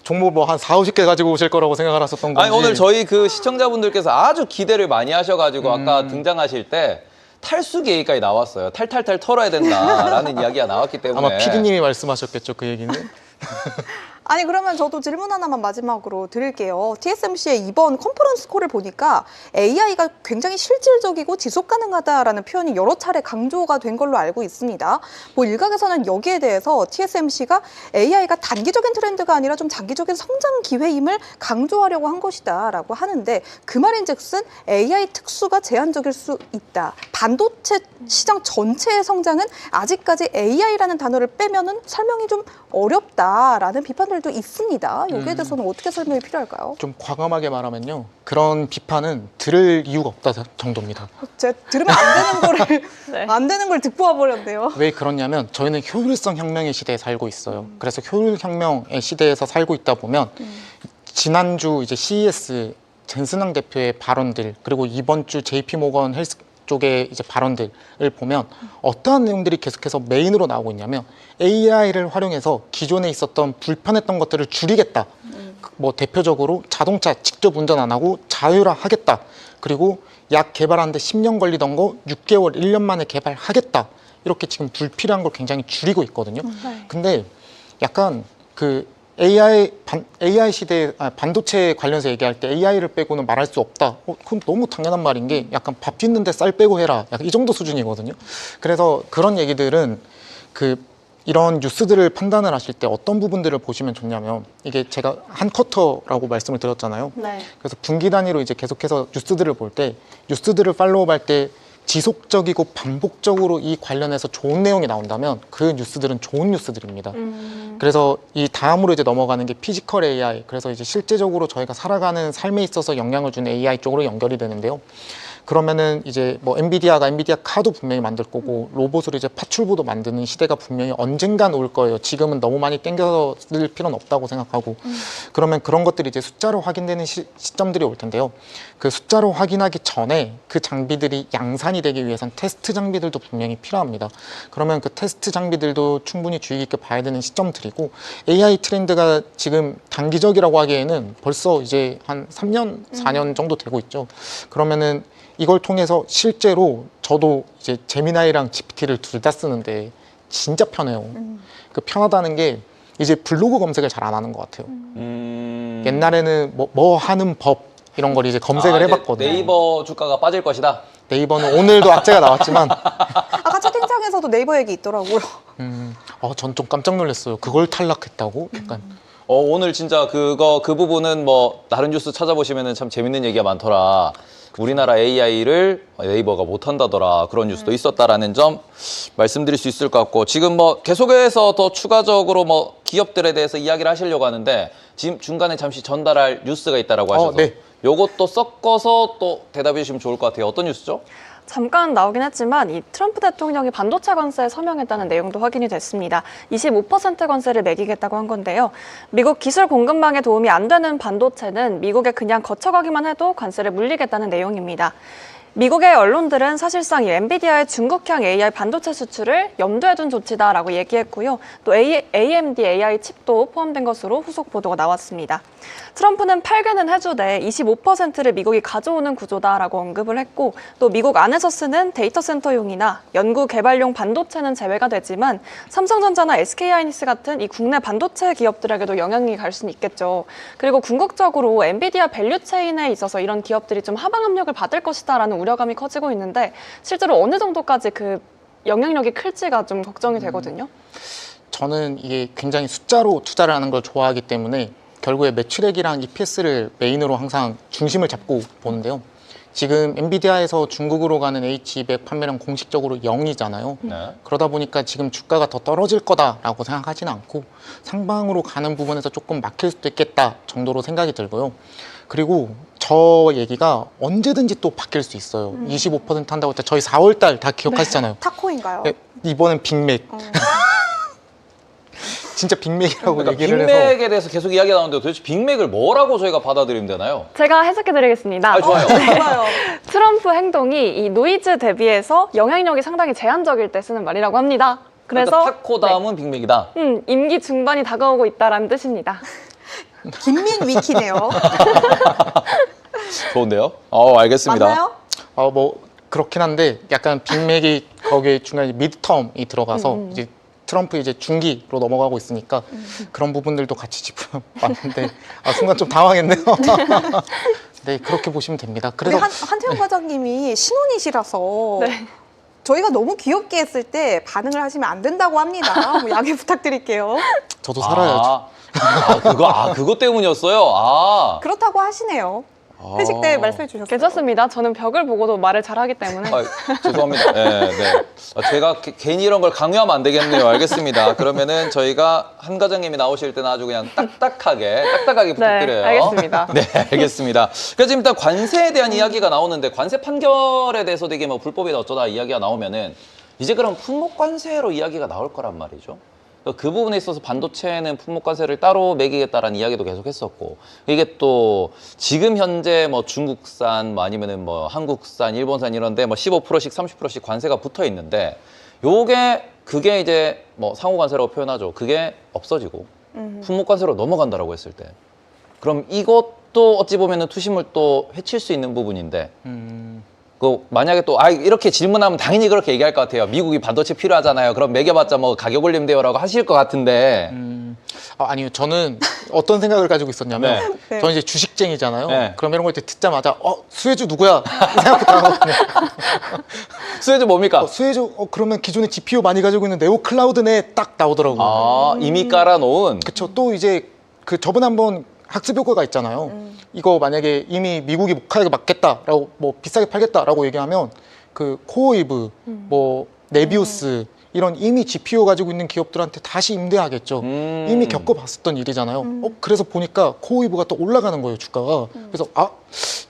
종목 한 4, 50개 가지고 오실 거라고 생각을 했었던 건지. 아니 오늘 저희 그 시청자분들께서 아주 기대를 많이 하셔가지고 아까 등장하실 때 탈수 계획까지 나왔어요. 탈탈탈 털어야 된다라는 이야기가 나왔기 때문에 아마 PD님이 말씀하셨겠죠, 그 얘기는. 아니 그러면 저도 질문 하나만 마지막으로 드릴게요. TSMC의 이번 컨퍼런스 콜을 보니까 AI가 굉장히 실질적이고 지속 가능하다라는 표현이 여러 차례 강조가 된 걸로 알고 있습니다. 일각에서는 여기에 대해서 TSMC가 AI가 단기적인 트렌드가 아니라 좀 장기적인 성장 기회임을 강조하려고 한 것이다라고 하는데 그 말인즉슨 AI 특수가 제한적일 수 있다. 반도체 시장 전체의 성장은 아직까지 AI라는 단어를 빼면은 설명이 좀 어렵다라는 비판들도 있습니다. 여기에 대해서는 어떻게 설명이 필요할까요? 좀 과감하게 말하면요. 그런 비판은 들을 이유가 없다 정도입니다. 제가 들으면 안 되는 거를 네. 안 되는 걸 듣고 와버렸네요. 왜 그러냐면 저희는 효율성 혁명의 시대에 살고 있어요. 그래서 효율 혁명의 시대에서 살고 있다 보면 지난주 이제 CES 젠슨왕 대표의 발언들 그리고 이번 주 JP 모건 헬스 쪽의 이제 발언들을 보면 어떠한 내용들이 계속해서 메인으로 나오고 있냐면 AI를 활용해서 기존에 있었던 불편했던 것들을 줄이겠다. 대표적으로 자동차 직접 운전 안 하고 자율화 하겠다. 그리고 약 개발하는데 10년 걸리던 거 6개월, 1년 만에 개발하겠다. 이렇게 지금 불필요한 걸 굉장히 줄이고 있거든요. 근데 약간 AI 시대에 반도체 관련해서 얘기할 때 AI를 빼고는 말할 수 없다. 그건 너무 당연한 말인 게 약간 밥 짓는데 쌀 빼고 해라. 약간 이 정도 수준이거든요. 그래서 그런 얘기들은 이런 뉴스들을 판단을 하실 때 어떤 부분들을 보시면 좋냐면 이게 제가 한 쿼터라고 말씀을 드렸잖아요. 네. 그래서 분기 단위로 이제 계속해서 뉴스들을 볼 때 뉴스들을 팔로우할 때 지속적이고 반복적으로 이 관련해서 좋은 내용이 나온다면 그 뉴스들은 좋은 뉴스들입니다. 그래서 이 다음으로 이제 넘어가는 게 피지컬 AI. 그래서 이제 실제적으로 저희가 살아가는 삶에 있어서 영향을 주는 AI 쪽으로 연결이 되는데요. 그러면은 이제 엔비디아가 엔비디아 카도 분명히 만들 거고 로봇으로 이제 파출부도 만드는 시대가 분명히 언젠간 올 거예요. 지금은 너무 많이 땡겨 쓸 필요는 없다고 생각하고 그러면 그런 것들이 이제 숫자로 확인되는 시점들이 올 텐데요. 그 숫자로 확인하기 전에 그 장비들이 양산이 되기 위해선 테스트 장비들도 분명히 필요합니다. 그러면 그 테스트 장비들도 충분히 주의 깊게 봐야 되는 시점들이고 AI 트렌드가 지금 단기적이라고 하기에는 벌써 이제 한 3년, 4년 정도 되고 있죠. 그러면은 이걸 통해서 실제로 저도 이제 제미나이랑 GPT를 둘 다 쓰는데 진짜 편해요. 그 편하다는 게 이제 블로그 검색을 잘 안 하는 것 같아요. 옛날에는 뭐 하는 법 이런 걸 이제 검색을 해봤거든요. 네이버 주가가 빠질 것이다. 네이버는 오늘도 악재가 나왔지만 아까 채팅창에서도 네이버 얘기 있더라고요. 전 좀 깜짝 놀랐어요. 그걸 탈락했다고? 약간 오늘 진짜 그 부분은 뭐 다른 뉴스 찾아보시면은 참 재밌는 얘기가 많더라. 우리나라 AI를 네이버가 못한다더라. 그런 뉴스도 있었다라는 점 말씀드릴 수 있을 것 같고, 지금 뭐 계속해서 더 추가적으로 뭐 기업들에 대해서 이야기를 하시려고 하는데 지금 중간에 잠시 전달할 뉴스가 있다라고 하셔서 네. 요것도 섞어서 또 대답해 주시면 좋을 것 같아요. 어떤 뉴스죠? 잠깐 나오긴 했지만 이 트럼프 대통령이 반도체 관세에 서명했다는 내용도 확인이 됐습니다. 25% 관세를 매기겠다고 한 건데요. 미국 기술 공급망에 도움이 안 되는 반도체는 미국에 그냥 거쳐가기만 해도 관세를 물리겠다는 내용입니다. 미국의 언론들은 사실상 이 엔비디아의 중국향 AI 반도체 수출을 염두에 둔 조치다라고 얘기했고요. 또 AMD AI 칩도 포함된 것으로 후속 보도가 나왔습니다. 트럼프는 8개는 해주되 25%를 미국이 가져오는 구조다라고 언급을 했고, 또 미국 안에서 쓰는 데이터 센터용이나 연구 개발용 반도체는 제외가 되지만 삼성전자나 SK하이닉스 같은 이 국내 반도체 기업들에게도 영향이 갈 수는 있겠죠. 그리고 궁극적으로 엔비디아 밸류 체인에 있어서 이런 기업들이 좀 하방 압력을 받을 것이다라는 우려감이 커지고 있는데, 실제로 어느 정도까지 그 영향력이 클지가 좀 걱정이 되거든요. 저는 이게 굉장히 숫자로 투자를 하는 걸 좋아하기 때문에 결국에 매출액이랑 EPS를 메인으로 항상 중심을 잡고 보는데요. 지금 엔비디아에서 중국으로 가는 H200 판매량 공식적으로 0이잖아요. 네. 그러다 보니까 지금 주가가 더 떨어질 거다라고 생각하지는 않고 상방으로 가는 부분에서 조금 막힐 수도 있겠다 정도로 생각이 들고요. 그리고 저 얘기가 언제든지 또 바뀔 수 있어요. 25% 한다고 했을 때 저희 4월달 다 기억하시잖아요. 타코인가요? 네, 이번엔 빅맥. 진짜 빅맥이라고 그러니까 얘기를 해서 빅맥에 대해서 계속 이야기가 나오는데 도대체 빅맥을 뭐라고 저희가 받아들이면 되나요? 제가 해석해드리겠습니다. 아, 좋아요. 좋아요. 트럼프 행동이 이 노이즈 대비해서 영향력이 상당히 제한적일 때 쓰는 말이라고 합니다. 그래서 그러니까 타코 다음은 빅맥이다. 임기 중반이 다가오고 있다라는 뜻입니다. 김민 위키네요. 좋은데요? 알겠습니다. 맞나요? 뭐 그렇긴 한데 약간 빅맥이 거기에 중간에 미드텀이 들어가서 이제 트럼프 이제 중기로 넘어가고 있으니까 그런 부분들도 같이 짚으면 맞는데 순간 좀 당황했네요. 네, 그렇게 보시면 됩니다. 우리 그래서 한태영 과장님이 신혼이시라서 네. 저희가 너무 귀엽게 했을 때 반응을 하시면 안 된다고 합니다. 뭐 양해 부탁드릴게요. 저도 살아야죠. 그거 때문이었어요. 그렇다고 하시네요. 회식 때 말씀해 주셨어요. 괜찮습니다. 저는 벽을 보고도 말을 잘하기 때문에. 죄송합니다. 네. 제가 괜히 이런 걸 강요하면 안 되겠네요. 알겠습니다. 그러면은 저희가 한 과장님이 나오실 때는 아주 그냥 딱딱하게 부탁드려요. 네, 알겠습니다. 네, 알겠습니다. 그래서 지금 일단 관세에 대한 이야기가 나오는데, 관세 판결에 대해서 되게 뭐 불법이다 어쩌다 이야기가 나오면은 이제 그럼 품목관세로 이야기가 나올 거란 말이죠. 그 부분에 있어서 반도체는 품목관세를 따로 매기겠다라는 이야기도 계속 했었고, 이게 또 지금 현재 뭐 중국산 뭐 아니면은 뭐 한국산, 일본산 이런데 뭐 15%씩 30%씩 관세가 붙어 있는데, 그게 이제 뭐 상호관세라고 표현하죠. 그게 없어지고 품목관세로 넘어간다라고 했을 때, 그럼 이것도 어찌 보면은 투심을 또 해칠 수 있는 부분인데, 만약에 또 이렇게 질문하면 당연히 그렇게 얘기할 것 같아요. 미국이 반도체 필요하잖아요. 그럼 매겨봤자 뭐 가격 올림돼요라고 하실 것 같은데. 아니요, 저는 어떤 생각을 가지고 있었냐면 네. 저는 이제 주식쟁이잖아요. 네. 그럼 이런 걸 듣자마자 수혜주 누구야? 이 생각부터 하거든요. 수혜주 뭡니까? 수혜주 그러면 기존에 GPU 많이 가지고 있는 네오 클라우드네 딱 나오더라고요. 이미 깔아놓은. 그쵸. 또 이제 저번에 한번 학습 효과가 있잖아요. 이거 만약에 이미 미국이 목하게 맞겠다라고 뭐 비싸게 팔겠다라고 얘기하면 코어이브, 뭐 네비우스 이런 이미 GPU 가지고 있는 기업들한테 다시 임대하겠죠. 이미 겪어봤었던 일이잖아요. 그래서 보니까 코어이브가 또 올라가는 거예요, 주가가. 그래서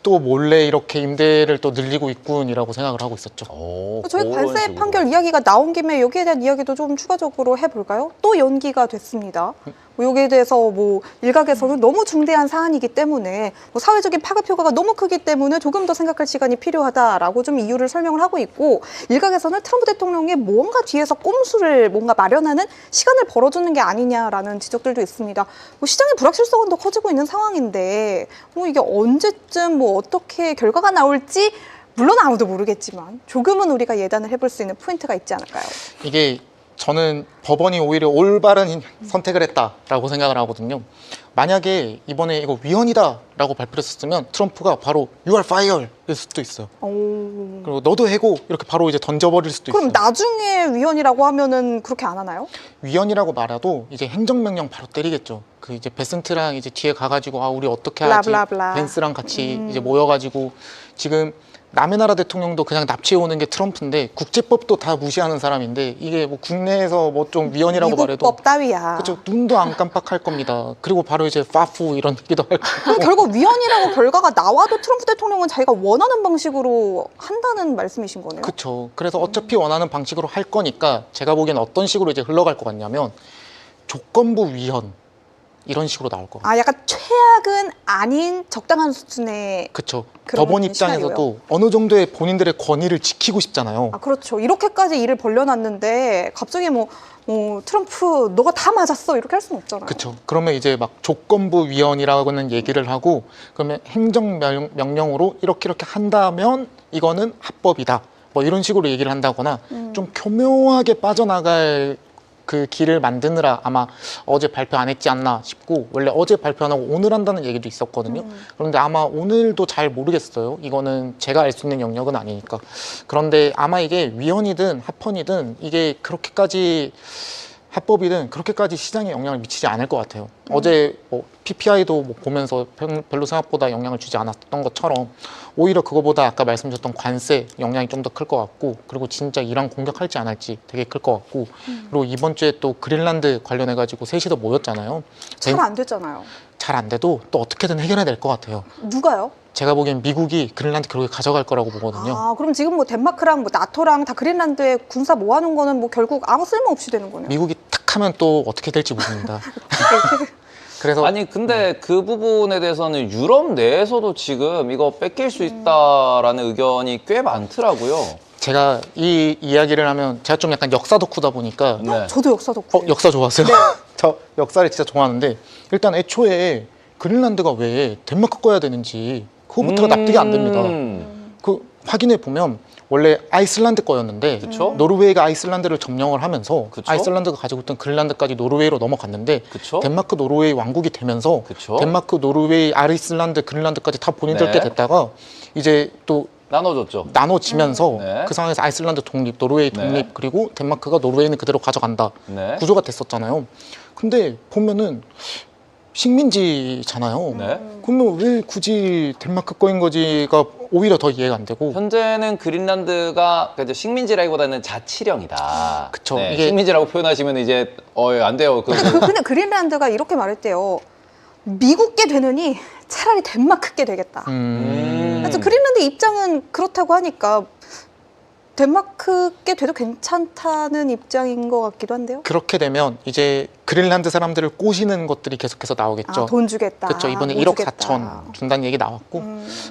또 몰래 이렇게 임대를 또 늘리고 있군이라고 생각을 하고 있었죠. 저희 그런 관세 식으로. 판결 이야기가 나온 김에 여기에 대한 이야기도 좀 추가적으로 해볼까요? 또 연기가 됐습니다. 여기에 대해서 뭐 일각에서는 너무 중대한 사안이기 때문에 사회적인 파급 효과가 너무 크기 때문에 조금 더 생각할 시간이 필요하다라고 좀 이유를 설명을 하고 있고, 일각에서는 트럼프 대통령이 뭔가 뒤에서 꼼수를 뭔가 마련하는 시간을 벌어주는 게 아니냐라는 지적들도 있습니다. 시장의 불확실성은 더 커지고 있는 상황인데 이게 언제쯤 어떻게 결과가 나올지 물론 아무도 모르겠지만 조금은 우리가 예단을 해볼 수 있는 포인트가 있지 않을까요? 이게 저는 법원이 오히려 올바른 선택을 했다라고 생각을 하거든요. 만약에 이번에 이거 위헌이다라고 발표했었으면 트럼프가 바로 You are fired 일 수도 있어요. 그리고 너도 해고 이렇게 바로 이제 던져버릴 수도 그럼 있어요. 나중에 위헌이라고 하면은 그렇게 안 하나요? 위헌이라고 말해도 이제 행정명령 바로 때리겠죠. 그 이제 베센트랑 이제 뒤에 가가지고 아 우리 어떻게 하지? 블라블라블라. 벤스랑 같이 이제 모여가지고 지금 남의 나라 대통령도 그냥 납치해 오는 게 트럼프인데 국제법도 다 무시하는 사람인데 이게 뭐 국내에서 뭐 좀 위헌이라고 말해도 미국법 따위야. 그렇죠. 눈도 안 깜빡할 겁니다. 그리고 바로 이제 파푸 이런 얘기도 할 거고. 그럼 결국 위헌이라고 결과가 나와도 트럼프 대통령은 자기가 원하는 방식으로 한다는 말씀이신 거네요. 그렇죠. 그래서 어차피 원하는 방식으로 할 거니까 제가 보기엔 어떤 식으로 이제 흘러갈 것 같냐면 조건부 위헌 이런 식으로 나올 것 같아요. 아, 약간 최악은 아닌 적당한 수준의. 그렇죠. 그런 법원 입장에서도 어느 정도의 본인들의 권위를 지키고 싶잖아요. 아, 그렇죠. 이렇게까지 일을 벌려놨는데 갑자기 뭐 트럼프 너가 다 맞았어 이렇게 할 수는 없잖아요. 그렇죠. 그러면 이제 막 조건부 위헌이라고는 얘기를 하고 그러면 행정명령으로 이렇게 한다면 이거는 합법이다. 뭐 이런 식으로 얘기를 한다거나 좀 교묘하게 빠져나갈 그 길을 만드느라 아마 어제 발표 안 했지 않나 싶고 원래 어제 발표 안 하고 오늘 한다는 얘기도 있었거든요. 그런데 아마 오늘도 잘 모르겠어요. 이거는 제가 알 수 있는 영역은 아니니까. 그런데 아마 이게 위헌이든 합헌이든 이게 그렇게까지 합법이든 그렇게까지 시장에 영향을 미치지 않을 것 같아요. 어제 뭐 PPI도 뭐 보면서 별로 생각보다 영향을 주지 않았던 것처럼 오히려 그거보다 아까 말씀드렸던 관세 영향이 좀 더 클 것 같고 그리고 진짜 이란 공격할지 안 할지 되게 클 것 같고 그리고 이번 주에 또 그린란드 관련해가지고 셋이서 모였잖아요. 잘 안 됐잖아요. 잘 안 돼도 또 어떻게든 해결해야 될 것 같아요. 누가요? 제가 보기엔 미국이 그린란드 결국에 가져갈 거라고 보거든요. 아, 그럼 지금 뭐 덴마크랑 뭐 나토랑 다 그린란드에 군사 모아놓은 거는 뭐 결국 아무 쓸모 없이 되는 거네요. 미국이 탁 하면 또 어떻게 될지 모릅니다. 그래서 아니 근데 그 부분에 대해서는 유럽 내에서도 지금 이거 뺏길 수 있다라는 의견이 꽤 많더라고요. 제가 이 이야기를 하면 제가 좀 약간 역사 덕후다 보니까 네. 저도 역사 덕후. 역사 좋아하세요? 저 역사를 진짜 좋아하는데 일단 애초에 그린란드가 왜 덴마크 거야 되는지 그거부터가 납득이 안 됩니다. 그 확인해 보면 원래 아이슬란드 거였는데 그쵸? 노르웨이가 아이슬란드를 점령을 하면서 그쵸? 아이슬란드가 가지고 있던 그린란드까지 노르웨이로 넘어갔는데 그쵸? 덴마크 노르웨이 왕국이 되면서 그쵸? 덴마크 노르웨이 아이슬란드 그린란드까지 다 본인들께 네. 됐다가 이제 또 나눠줬죠. 나눠지면서 네. 그 상황에서 아이슬란드 독립, 노르웨이 독립 네. 그리고 덴마크가 노르웨이는 그대로 가져간다 네. 구조가 됐었잖아요. 근데 보면은 식민지잖아요. 네. 그러면 왜 굳이 덴마크 거인 거지가 오히려 더 이해가 안 되고 현재는 그린란드가 이제 식민지라기보다는 자치령이다. 그쵸. 네, 이게- 식민지라고 표현하시면 이제 안 돼요. 근데 그린란드가 이렇게 말했대요. 미국께 되느니 차라리 덴마크께 되겠다. 그래서 그린란드 입장은 그렇다고 하니까 덴마크께 돼도 괜찮다는 입장인 것 같기도 한데요. 그렇게 되면 이제 그린란드 사람들을 꼬시는 것들이 계속해서 나오겠죠. 아, 돈 주겠다. 그렇죠. 이번에 뭐 1억 주겠다. 4천 준다는 얘기 나왔고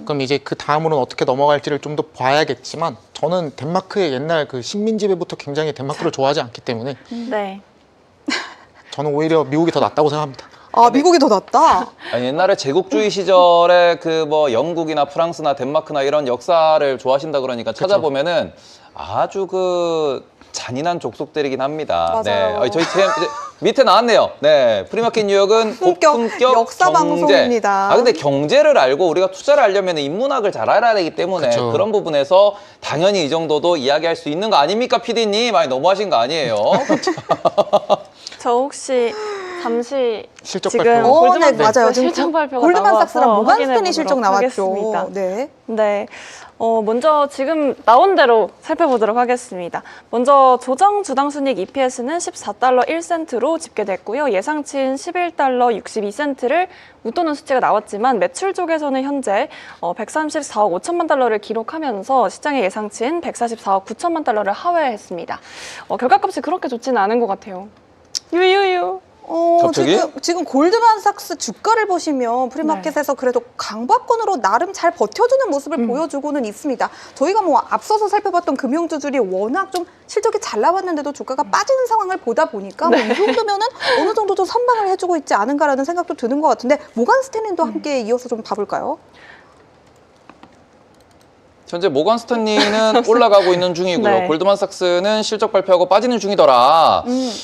그럼 이제 그 다음으로는 어떻게 넘어갈지를 좀 더 봐야겠지만 저는 덴마크의 옛날 그 식민지배부터 굉장히 덴마크를 좋아하지 않기 때문에 네. 저는 오히려 미국이 더 낫다고 생각합니다. 아, 미국이 더 낫다. 아니, 옛날에 제국주의 시절에 그 뭐 영국이나 프랑스나 덴마크나 이런 역사를 좋아하신다 그러니까 찾아보면은 아주 그 잔인한 족속들이긴 합니다. 맞아요. 네, 저희 밑에 나왔네요. 네, 프리마켓 뉴욕은 품격 고품격 역사 경제. 방송입니다. 아 근데 경제를 알고 우리가 투자를 하려면 인문학을 잘 알아야 되기 때문에 그쵸. 그런 부분에서 당연히 이 정도도 이야기할 수 있는 거 아닙니까, PD님? 많이 너무하신 거 아니에요? 저 혹시 잠시 실적 지금 발표. 골드만 네, 삭스 맞아요. 지금 실적 발표가 골드만삭스랑 나와서 모간스탠리 확인해 실적 보도록 나왔죠. 하겠습니다. 네. 네. 먼저 지금 나온 대로 살펴보도록 하겠습니다. 먼저 조정 주당 순이익 EPS는 14달러 1센트로 집계됐고요. 예상치인 11달러 62센트를 웃도는 수치가 나왔지만 매출 쪽에서는 현재 134억 5천만 달러를 기록하면서 시장의 예상치인 144억 9천만 달러를 하회했습니다. 결과값이 그렇게 좋지는 않은 것 같아요. 유유유. 갑자기? 지금 골드만삭스 주가를 보시면 프리마켓에서 그래도 강박권으로 나름 잘 버텨주는 모습을 보여주고는 있습니다. 저희가 뭐 앞서서 살펴봤던 금융주들이 워낙 좀 실적이 잘 나왔는데도 주가가 빠지는 상황을 보다 보니까 뭐이 정도면은 어느 정도 좀 선방을 해주고 있지 않은가라는 생각도 드는 것 같은데 모간스탠리도 함께 이어서 좀 봐볼까요? 현재 모건 스탠리는 올라가고 있는 중이고요. 네. 골드만삭스는 실적 발표하고 빠지는 중이더라.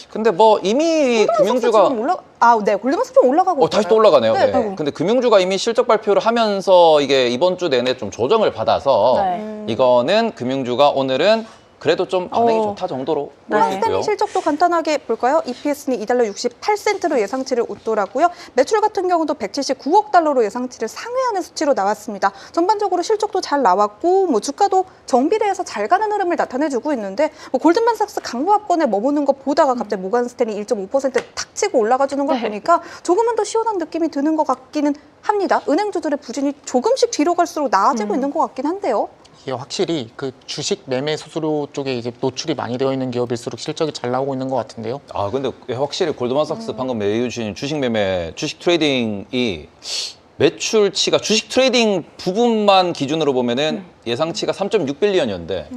근데 뭐 이미 금융주가 골드만삭스 좀 올라가고 다시 있잖아요. 또 올라가네요. 네, 네. 근데 금융주가 이미 실적 발표를 하면서 이게 이번 주 내내 좀 조정을 받아서 네. 이거는 금융주가 오늘은 그래도 좀 반응이 오. 좋다 정도로 네. 보여지고요. 모건스탠리 실적도 간단하게 볼까요? EPS는 2달러 68센트로 예상치를 웃돌았고요. 매출 같은 경우도 179억 달러로 예상치를 상회하는 수치로 나왔습니다. 전반적으로 실적도 잘 나왔고 뭐 주가도 정비례해서 잘 가는 흐름을 나타내주고 있는데 뭐 골드만삭스 강보합권에 머무는 것 보다가 갑자기 모건스탠리 1.5%탁 치고 올라가주는 걸 네. 보니까 조금은 더 시원한 느낌이 드는 것 같기는 합니다. 은행주들의 부진이 조금씩 뒤로 갈수록 나아지고 있는 것 같긴 한데요. 이게 확실히 그 주식 매매 수수료 쪽에 이제 노출이 많이 되어 있는 기업일수록 실적이 잘 나오고 있는 것 같은데요. 아 근데 확실히 골드만삭스 방금 얘기해 주신 주식 매매, 주식 트레이딩이 매출치가 주식 트레이딩 부분만 기준으로 보면은 예상치가 3.6빌리언이었는데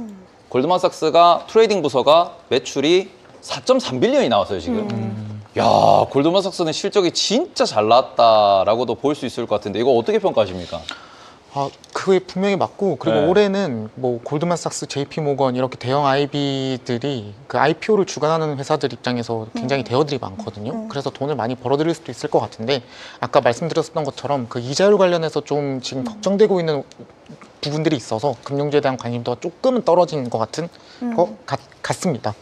골드만삭스가 트레이딩 부서가 매출이 4.3빌리언이 나왔어요 지금. 야 골드만삭스는 실적이 진짜 잘 나왔다라고도 볼 수 있을 것 같은데 이거 어떻게 평가하십니까? 아, 그게 분명히 맞고 그리고 네. 올해는 뭐 골드만삭스, JP모건 이렇게 대형 IB들이 그 IPO를 주관하는 회사들 입장에서 굉장히 대여들이 많거든요. 그래서 돈을 많이 벌어들일 수도 있을 것 같은데 아까 말씀드렸던 것처럼 그 이자율 관련해서 좀 지금 걱정되고 있는 부분들이 있어서 금융주에 대한 관심도가 조금은 떨어진 것 같은 것 같습니다.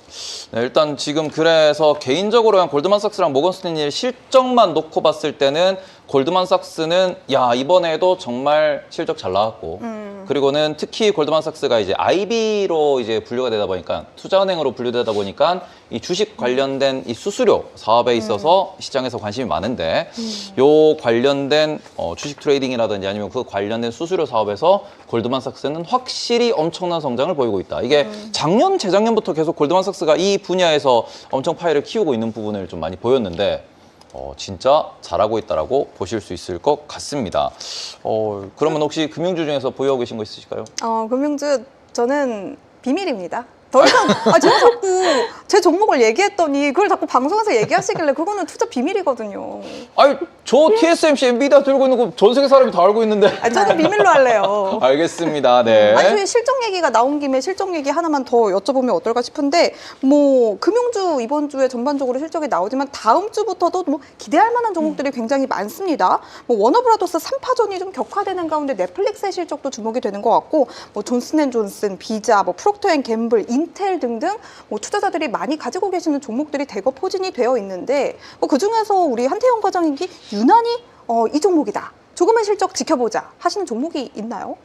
네, 일단 지금 그래서 개인적으로 그냥 골드만삭스랑 모건스탠리의 실적만 놓고 봤을 때는 골드만삭스는 야 이번에도 정말 실적 잘 나왔고 그리고는 특히 골드만삭스가 이제 IB로 이제 분류가 되다 보니까 투자은행으로 분류되다 보니까 이 주식 관련된 이 수수료 사업에 있어서 시장에서 관심이 많은데 요 관련된 주식 트레이딩이라든지 아니면 그 관련된 수수료 사업에서 골드만삭스는 확실히 엄청난 성장을 보이고 있다. 이게 작년, 재작년부터 계속 골드만삭스가 이 분야에서 엄청 파이를 키우고 있는 부분을 좀 많이 보였는데 진짜 잘하고 있다라고 보실 수 있을 것 같습니다. 그러면 혹시 금융주 중에서 보유하고 계신 거 있으실까요? 금융주 저는 비밀입니다. 더 이상 제가 자꾸 제 종목을 얘기했더니 그걸 자꾸 방송에서 얘기하시길래 그거는 투자 비밀이거든요. 아니 저 TSMC 엔비디아 들고 있는 거 전 세계 사람이 다 알고 있는데. 저는 비밀로 할래요. 알겠습니다. 네. 저희 실적 얘기가 나온 김에 실적 얘기 하나만 더 여쭤보면 어떨까 싶은데 뭐 금융주 이번 주에 전반적으로 실적이 나오지만 다음 주부터도 뭐 기대할 만한 종목들이 굉장히 많습니다. 뭐 워너브라더스 3파전이 좀 격화되는 가운데 넷플릭스의 실적도 주목이 되는 것 같고 뭐 존슨앤존슨, 비자, 뭐 프록터앤갬블, 인텔 등등 뭐 투자자들이 많이 가지고 계시는 종목들이 대거 포진이 되어 있는데 뭐 그중에서 우리 한태영 과장님이 유난히 이 종목이다. 조금의 실적 지켜보자 하시는 종목이 있나요?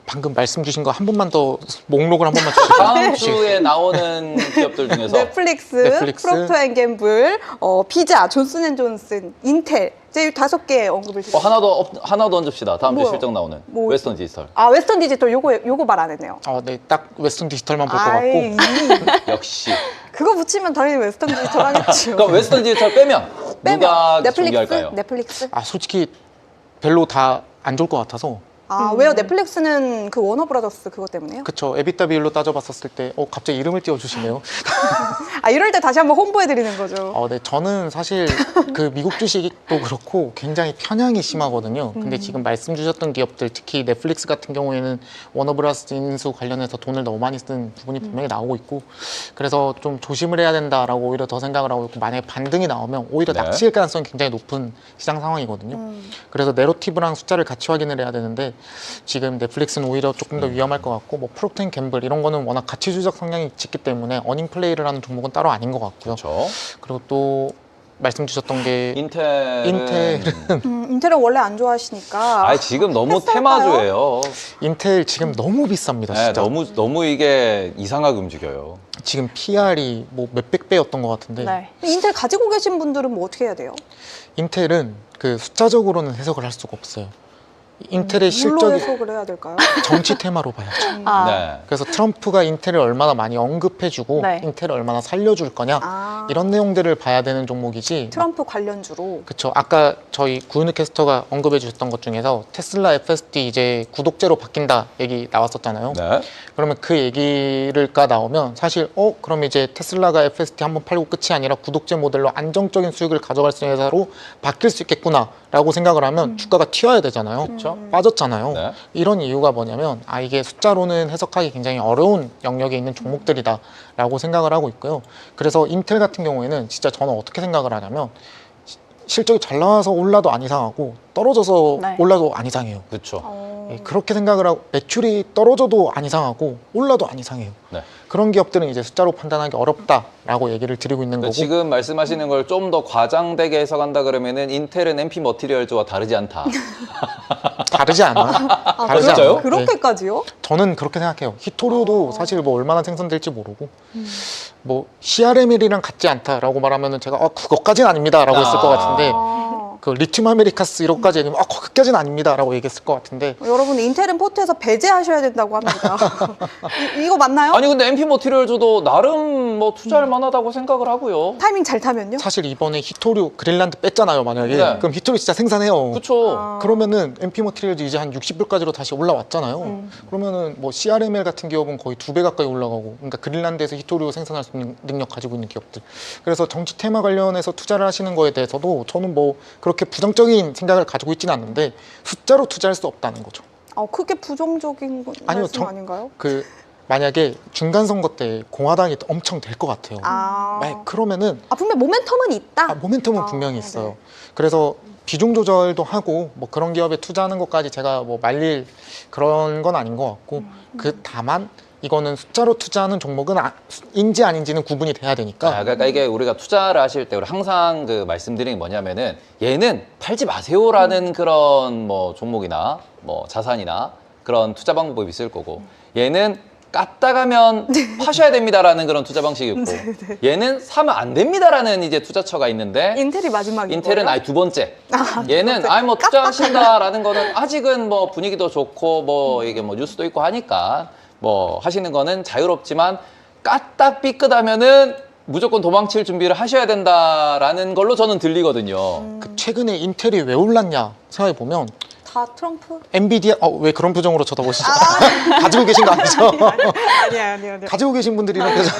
방금 말씀 주신 거 한 번만 더 목록을 한 번만 주시죠. 다음 주에 나오는 기업들 중에서 넷플릭스, 프록터앤갬블, 비자, 존슨앤존슨, 인텔 이제 5개 언급을 드렸어요. 하나 더 얹읍시다. 다음 주에 뭐요? 실적 나오는 뭐- 웨스턴 디지털. 웨스턴 디지털 요거 말 안 했네요. 네, 딱 웨스턴 디지털만 볼 것 아이, 같고 역시. 그거 붙이면 당연히 웨스턴 디지털 하겠죠. 그럼 웨스턴 디지털 빼면 누가 준비할까요? 넷플릭스? 솔직히 별로 다 안 좋을 것 같아서 왜요? 넷플릭스는 그 워너브라더스 그거 때문에요? 그쵸. 에비타 비율로 따져봤었을 때 갑자기 이름을 띄워주시네요. 이럴 때 다시 한번 홍보해드리는 거죠. 네, 저는 사실 그 미국 주식도 그렇고 굉장히 편향이 심하거든요. 근데 지금 말씀 주셨던 기업들, 특히 넷플릭스 같은 경우에는 워너브라더스 인수 관련해서 돈을 너무 많이 쓴 부분이 분명히 나오고 있고 그래서 좀 조심을 해야 된다라고 오히려 더 생각을 하고 있고 만약에 반등이 나오면 오히려 네. 낚시일 가능성이 굉장히 높은 시장 상황이거든요. 그래서 내러티브랑 숫자를 같이 확인을 해야 되는데 지금 넷플릭스는 오히려 조금 더 위험할 것 같고 뭐 프록터앤갬블 이런 거는 워낙 가치주적 성향이 짙기 때문에 어닝 플레이를 하는 종목은 따로 아닌 것 같고요. 그렇죠. 그리고 또 말씀 주셨던 게 인텔은 인텔은 원래 안 좋아하시니까. 지금 너무 패스할까요? 테마주예요. 인텔 지금 너무 비쌉니다. 네, 진짜. 너무 이게 이상하게 움직여요. 지금 PR이 뭐 몇백 배였던 것 같은데 네. 인텔 가지고 계신 분들은 뭐 어떻게 해야 돼요? 인텔은 그 숫자적으로는 해석을 할 수가 없어요. 인텔의 뭘로 실적이 해석을 해야 될까요? 정치 테마로 봐야죠. 네. 그래서 트럼프가 인텔을 얼마나 많이 언급해주고 네. 인텔을 얼마나 살려줄 거냐 이런 내용들을 봐야 되는 종목이지. 트럼프 관련주로. 그렇죠. 아까 저희 구은우 캐스터가 언급해 주셨던 것 중에서 테슬라 FSD 이제 구독제로 바뀐다 얘기 나왔었잖아요. 네. 그러면 그 얘기가 나오면 사실 그럼 이제 테슬라가 FSD 한번 팔고 끝이 아니라 구독제 모델로 안정적인 수익을 가져갈 수 있는 회사로 바뀔 수 있겠구나라고 생각을 하면 주가가 튀어야 되잖아요. 그렇죠. 빠졌잖아요. 네. 이런 이유가 뭐냐면 이게 숫자로는 해석하기 굉장히 어려운 영역에 있는 종목들이다라고 생각을 하고 있고요. 그래서 인텔 같은 경우에는 진짜 저는 어떻게 생각을 하냐면 실적이 잘 나와서 올라도 안 이상하고 떨어져서 네. 올라도 안 이상해요. 그렇죠. 예, 그렇게 생각을 하고 매출이 떨어져도 안 이상하고 올라도 안 이상해요. 네. 그런 기업들은 이제 숫자로 판단하기 어렵다라고 얘기를 드리고 있는 거고. 지금 말씀하시는 걸 좀 더 과장되게 해석한다 그러면은 인텔은 MP 머티리얼즈와 다르지 않다. 다르지 않아. 다르지 진짜요? 않아요. 예. 그렇게까지요? 저는 그렇게 생각해요. 히토류도 사실 뭐 얼마나 생산될지 모르고 뭐 CRML이랑 같지 않다라고 말하면은 제가 그것까지는 아닙니다라고 했을 것 같은데 그 리튬 아메리카스 이런 것까지 얘기하면 그것까지는 아닙니다라고 얘기했을 것 같은데 여러분 인텔은 포트에서 배제하셔야 된다고 합니다. 이거 맞나요? 아니 근데 MP 머티리얼즈도 나름 뭐 투자할 만하다고 생각을 하고요. 타이밍 잘 타면요? 사실 이번에 히토류 그린란드 뺐잖아요 만약에. 네. 그럼 히토류 진짜 생산해요. 그렇죠. 그러면은 MP 머티리얼즈 이제 한 60불까지로 다시 올라왔잖아요. 그러면은 뭐 CRML 같은 기업은 거의 2배 가까이 올라가고, 그러니까 그린란드에서 히토류 생산할 수 있는 능력 가지고 있는 기업들. 그래서 정치 테마 관련해서 투자를 하시는 거에 대해서도 저는 뭐 그렇게 부정적인 생각을 가지고 있지는 않는데 숫자로 투자할 수 없다는 거죠. 크게 부정적인 아니요, 말씀 아닌가요? 그 만약에 중간 선거 때 공화당이 엄청 될 것 같아요. 그러면은 분명 모멘텀은 있다. 모멘텀은 분명히 있어요. 네. 그래서 비중 조절도 하고 뭐 그런 기업에 투자하는 것까지 제가 뭐 말릴 그런 건 아닌 것 같고 다만 이거는 숫자로 투자하는 종목은 인지 아닌지는 구분이 돼야 되니까. 그러니까 이게 우리가 투자를 하실 때 우리 항상 그 말씀드리는 게 뭐냐면은 얘는 팔지 마세요라는 그런 뭐 종목이나 뭐 자산이나 그런 투자 방법이 있을 거고 얘는 깠다가면 파셔야 됩니다라는 그런 투자 방식이 있고 얘는 사면 안 됩니다라는 이제 투자처가 있는데 인텔이 마지막인 인텔은 거예요? 아예 두 번째. 얘는 아예 뭐 투자하신다라는 거는 아직은 뭐 분위기도 좋고 뭐 이게 뭐 뉴스도 있고 하니까 뭐 하시는 거는 자유롭지만 까딱 삐끗하면은 무조건 도망칠 준비를 하셔야 된다라는 걸로 저는 들리거든요. 그 최근에 인텔이 왜 올랐냐 생각해 보면 다 트럼프? 엔비디아 왜 그런 표정으로 쳐다보시죠? 가지고 계신 거 아니죠? 아니야. 가지고 계신 분들이 이런 표정.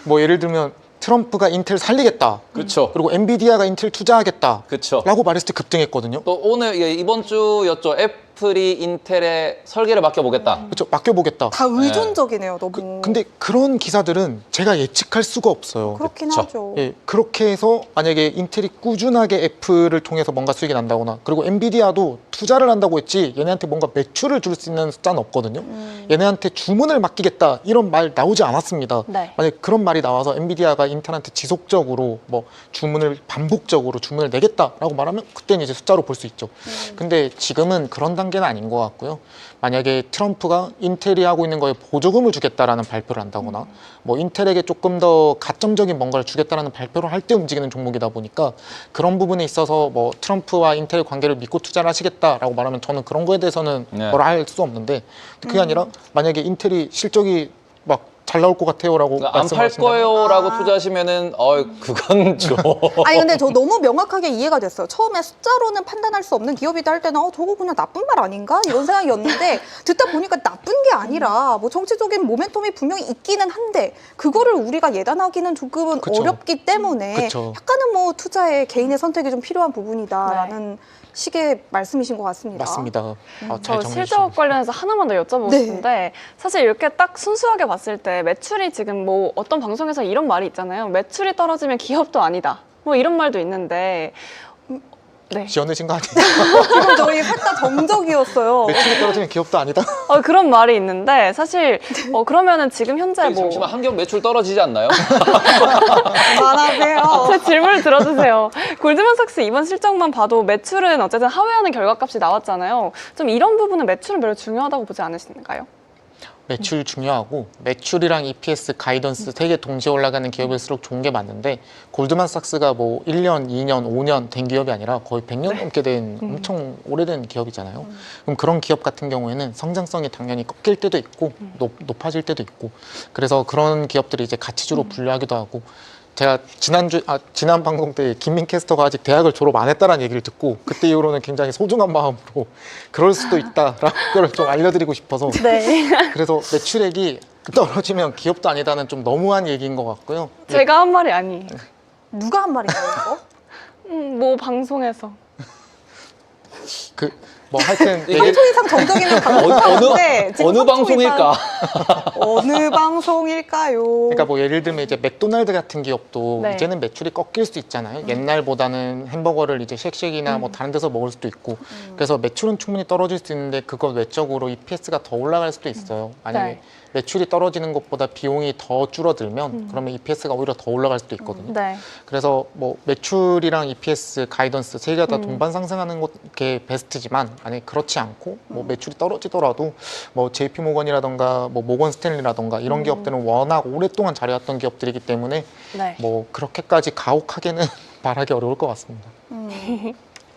뭐 예를 들면 트럼프가 인텔 살리겠다. 그렇죠. 그리고 엔비디아가 인텔 투자하겠다. 그렇죠. 라고 말했을 때 급등했거든요. 또 오늘 이번 주였죠. 애플이 인텔에 설계를 맡겨보겠다. 그렇죠. 맡겨보겠다. 다 의존적이네요, 너무. 근데 그런 기사들은 제가 예측할 수가 없어요. 그렇긴 그쵸. 하죠. 예, 그렇게 해서 만약에 인텔이 꾸준하게 애플을 통해서 뭔가 수익이 난다거나, 그리고 엔비디아도 투자를 한다고 했지 얘네한테 뭔가 매출을 줄 수 있는 숫자는 없거든요. 얘네한테 주문을 맡기겠다 이런 말 나오지 않았습니다. 네. 만약에 그런 말이 나와서 엔비디아가 인텔한테 지속적으로 뭐 주문을 반복적으로 주문을 내겠다라고 말하면 그때는 이제 숫자로 볼 수 있죠. 근데 지금은 그런 단계는 아닌 것 같고요. 만약에 트럼프가 인텔이 하고 있는 거에 보조금을 주겠다라는 발표를 한다거나 뭐 인텔에게 조금 더 가점적인 뭔가를 주겠다라는 발표를 할 때 움직이는 종목이다 보니까 그런 부분에 있어서 뭐 트럼프와 인텔 관계를 믿고 투자를 하시겠다라고 말하면 저는 그런 거에 대해서는 네. 뭐라 할 수 없는데, 그게 아니라 만약에 인텔이 실적이 막 잘 나올 것 같아요라고 안 팔 말씀하신다면 거예요라고 투자하시면은 그건 좀. 아니 근데 저 너무 명확하게 이해가 됐어요. 처음에 숫자로는 판단할 수 없는 기업이다 할 때는 저거 그냥 나쁜 말 아닌가? 이런 생각이었는데 듣다 보니까 나쁜 게 아니라 뭐 정치적인 모멘텀이 분명히 있기는 한데 그거를 우리가 예단하기는 조금은 그쵸. 어렵기 때문에 그쵸. 약간은 뭐 투자에 개인의 선택이 좀 필요한 부분이다라는 식의 말씀이신 것 같습니다. 맞습니다. 저 실적 관련해서 하나만 더 여쭤보고 네. 싶은데 사실 이렇게 딱 순수하게 봤을 때 매출이 지금 뭐 어떤 방송에서 이런 말이 있잖아요. 매출이 떨어지면 기업도 아니다. 뭐 이런 말도 있는데 네. 지어내신 거 아니에요? 지금 저희 살짝 정적이었어요. 매출이 떨어지면 기업도 아니다. 그런 말이 있는데 사실 그러면은 지금 현재 뭐 잠시만 한경 매출 떨어지지 않나요? 말하세요. 제 질문을 들어주세요. 골드만삭스 이번 실적만 봐도 매출은 어쨌든 하회하는 결과값이 나왔잖아요. 좀 이런 부분은 매출은 별로 중요하다고 보지 않으신가요? 매출 중요하고 매출이랑 EPS 가이던스 세 개 동시에 올라가는 기업일수록 좋은 게 맞는데, 골드만삭스가 뭐 1년, 2년, 5년 된 기업이 아니라 거의 100년 넘게 된 엄청 오래된 기업이잖아요. 그럼 그런 기업 같은 경우에는 성장성이 당연히 꺾일 때도 있고 높아질 때도 있고, 그래서 그런 기업들이 이제 가치주로 분류하기도 하고, 제가 지난 방송 때 김민 캐스터가 아직 대학을 졸업 안 했다라는 얘기를 듣고 그때 이후로는 굉장히 소중한 마음으로 그럴 수도 있다라는 걸 좀 알려드리고 싶어서. 네. 그래서 매출액이 떨어지면 기업도 아니다는 좀 너무한 얘기인 것 같고요. 제가 한 말이 아니에요. 누가 한 말인가요, 이거? 뭐 방송에서. 뭐 하여튼 3초 이상 정적이면 방송인데 어느 방송일까? 어느 방송일까요? 그러니까 뭐 예를 들면 이제 맥도날드 같은 기업도 네. 이제는 매출이 꺾일 수 있잖아요. 옛날보다는 햄버거를 이제 쉑쉑이나 뭐 다른 데서 먹을 수도 있고 그래서 매출은 충분히 떨어질 수 있는데 그것 외적으로 EPS가 더 올라갈 수도 있어요. 만약에 네. 매출이 떨어지는 것보다 비용이 더 줄어들면 그러면 EPS가 오히려 더 올라갈 수도 있거든요. 네. 그래서 뭐 매출이랑 EPS, 가이던스 세 개가 다 동반 상승하는 게 베스트지만 아니 그렇지 않고 뭐 매출이 떨어지더라도 뭐 JP 모건이라던가 뭐 모건 스탠리라던가 이런 기업들은 워낙 오랫동안 잘해왔던 기업들이기 때문에 네. 뭐 그렇게까지 가혹하게는 말하기 어려울 것 같습니다.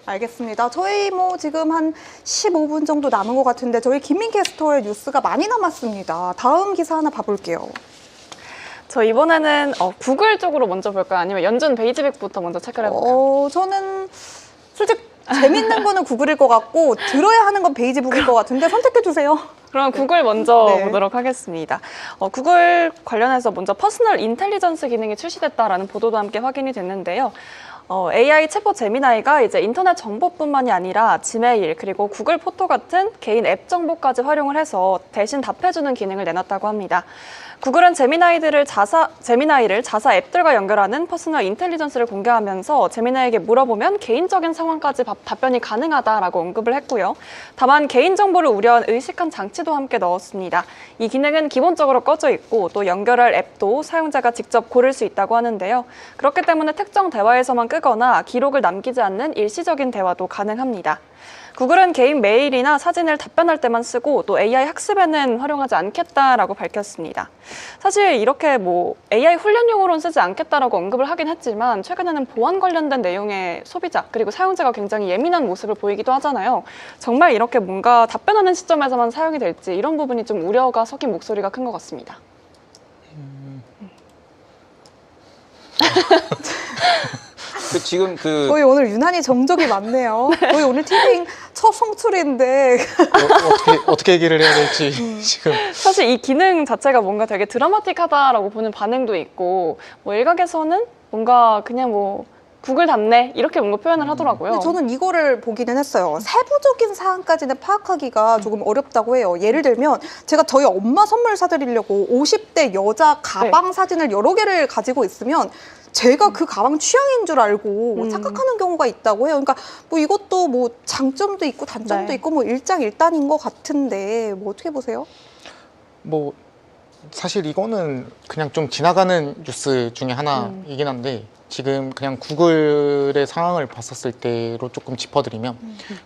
알겠습니다. 저희 뭐 지금 한 15분 정도 남은 것 같은데 저희 김민 캐스터의 뉴스가 많이 남았습니다. 다음 기사 하나 봐볼게요. 저 이번에는 구글 쪽으로 먼저 볼까요? 아니면 연준 베이직부터 먼저 체크를 해볼까요? 저는 솔직히 재밌는 거는 구글일 것 같고 들어야 하는 건 베이지북일 것 같은데 선택해 주세요. 그럼 구글 먼저 네. 보도록 하겠습니다. 구글 관련해서 먼저 퍼스널 인텔리전스 기능이 출시됐다라는 보도도 함께 확인이 됐는데요. AI 챗봇 제미나이가 이제 인터넷 정보뿐만이 아니라 지메일 그리고 구글 포토 같은 개인 앱 정보까지 활용을 해서 대신 답해주는 기능을 내놨다고 합니다. 구글은 제미나이를 자사 앱들과 연결하는 퍼스널 인텔리전스를 공개하면서 제미나이에게 물어보면 개인적인 상황까지 답변이 가능하다라고 언급을 했고요. 다만 개인정보를 우려한 의식한 장치도 함께 넣었습니다. 이 기능은 기본적으로 꺼져 있고 또 연결할 앱도 사용자가 직접 고를 수 있다고 하는데요. 그렇기 때문에 특정 대화에서만 끄거나 기록을 남기지 않는 일시적인 대화도 가능합니다. 구글은 개인 메일이나 사진을 답변할 때만 쓰고 또 AI 학습에는 활용하지 않겠다라고 밝혔습니다. 사실 이렇게 뭐 AI 훈련용으로는 쓰지 않겠다라고 언급을 하긴 했지만 최근에는 보안 관련된 내용의 소비자 그리고 사용자가 굉장히 예민한 모습을 보이기도 하잖아요. 정말 이렇게 뭔가 답변하는 시점에서만 사용이 될지 이런 부분이 좀 우려가 섞인 목소리가 큰 것 같습니다. 지금 저희 오늘 유난히 정적이 많네요. 저희 오늘 티빙 첫 송출인데 어떻게 얘기를 해야 될지 지금 사실 이 기능 자체가 뭔가 되게 드라마틱하다라고 보는 반응도 있고 뭐 일각에서는 뭔가 그냥 뭐 구글 답네 이렇게 뭔가 표현을 하더라고요. 근데 저는 이거를 보기는 했어요. 세부적인 사항까지는 파악하기가 조금 어렵다고 해요. 예를 들면 제가 저희 엄마 선물 사드리려고 50대 여자 가방 사진을 여러 개를 가지고 있으면 제가 그 가방 취향인 줄 알고 착각하는 경우가 있다고 해요. 그러니까 뭐 이것도 뭐 장점도 있고 단점도 네. 있고 뭐 일장일단인 것 같은데 뭐 어떻게 보세요? 뭐 사실 이거는 그냥 좀 지나가는 뉴스 중에 하나이긴 한데 지금 그냥 구글의 상황을 봤었을 때로 조금 짚어드리면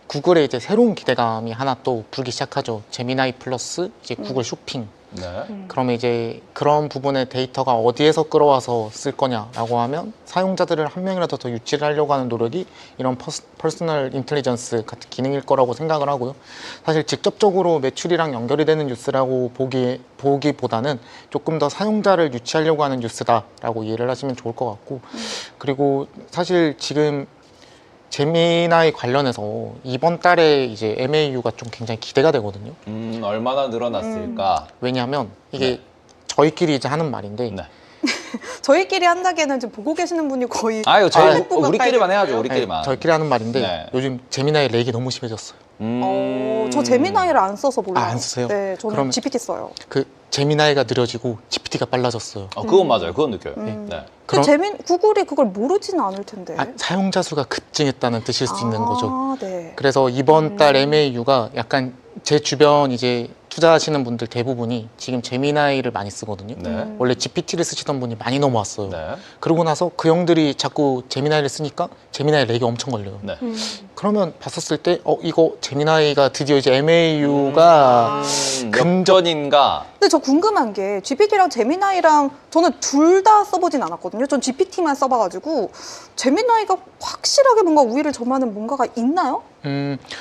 구글에 이제 새로운 기대감이 하나 또 불기 시작하죠. 제미나이 플러스 이제 구글 쇼핑. 네. 그러면 이제 그런 부분의 데이터가 어디에서 끌어와서 쓸 거냐라고 하면 사용자들을 한 명이라도 더 유치를 하려고 하는 노력이 이런 퍼스널 인텔리전스 같은 기능일 거라고 생각을 하고요. 사실 직접적으로 매출이랑 연결이 되는 뉴스라고 보기보다는 조금 더 사용자를 유치하려고 하는 뉴스다라고 이해를 하시면 좋을 것 같고 그리고 사실 지금 제미나이 관련해서 이번 달에 이제 MAU가 좀 굉장히 기대가 되거든요. 얼마나 늘어났을까? 왜냐하면 이게 네. 저희끼리 이제 하는 말인데 네. 저희끼리 한다기에는 지금 보고 계시는 분이 거의 아유, 저희 800분 가까이 우리끼리만 해야죠. 되는데요. 우리끼리만. 저희끼리 하는 말인데 네. 요즘 제미나이 렉이 너무 심해졌어요. 저 제미나이를 안 써서 몰라요. 안 쓰세요? 네, 저는 그럼- GPT 써요. 그 제미나이가 느려지고 GPT가 빨라졌어요. 그건 맞아요. 그건 느껴요. 네. 근데 구글이 그걸 모르지는 않을 텐데. 사용자 수가 급증했다는 뜻일 수 있는 거죠. 아, 네. 그래서 이번 달 MAU가 약간 제 주변 이제 투자하시는 분들 대부분이 지금 제미나이를 많이 쓰거든요. 네. 원래 GPT를 쓰시던 분이 많이 넘어왔어요. 네. 그러고 나서 그 형들이 자꾸 제미나이를 쓰니까 제미나이 렉이 엄청 걸려요. 네. 그러면 봤었을 때 이거 제미나이가 드디어 이제 MAU가 몇 전인가? 근데 저 궁금한 게 GPT랑 제미나이랑 저는 둘 다 써보진 않았거든요. 전 GPT만 써봐가지고 제미나이가 확실하게 뭔가 우위를 점하는 뭔가가 있나요?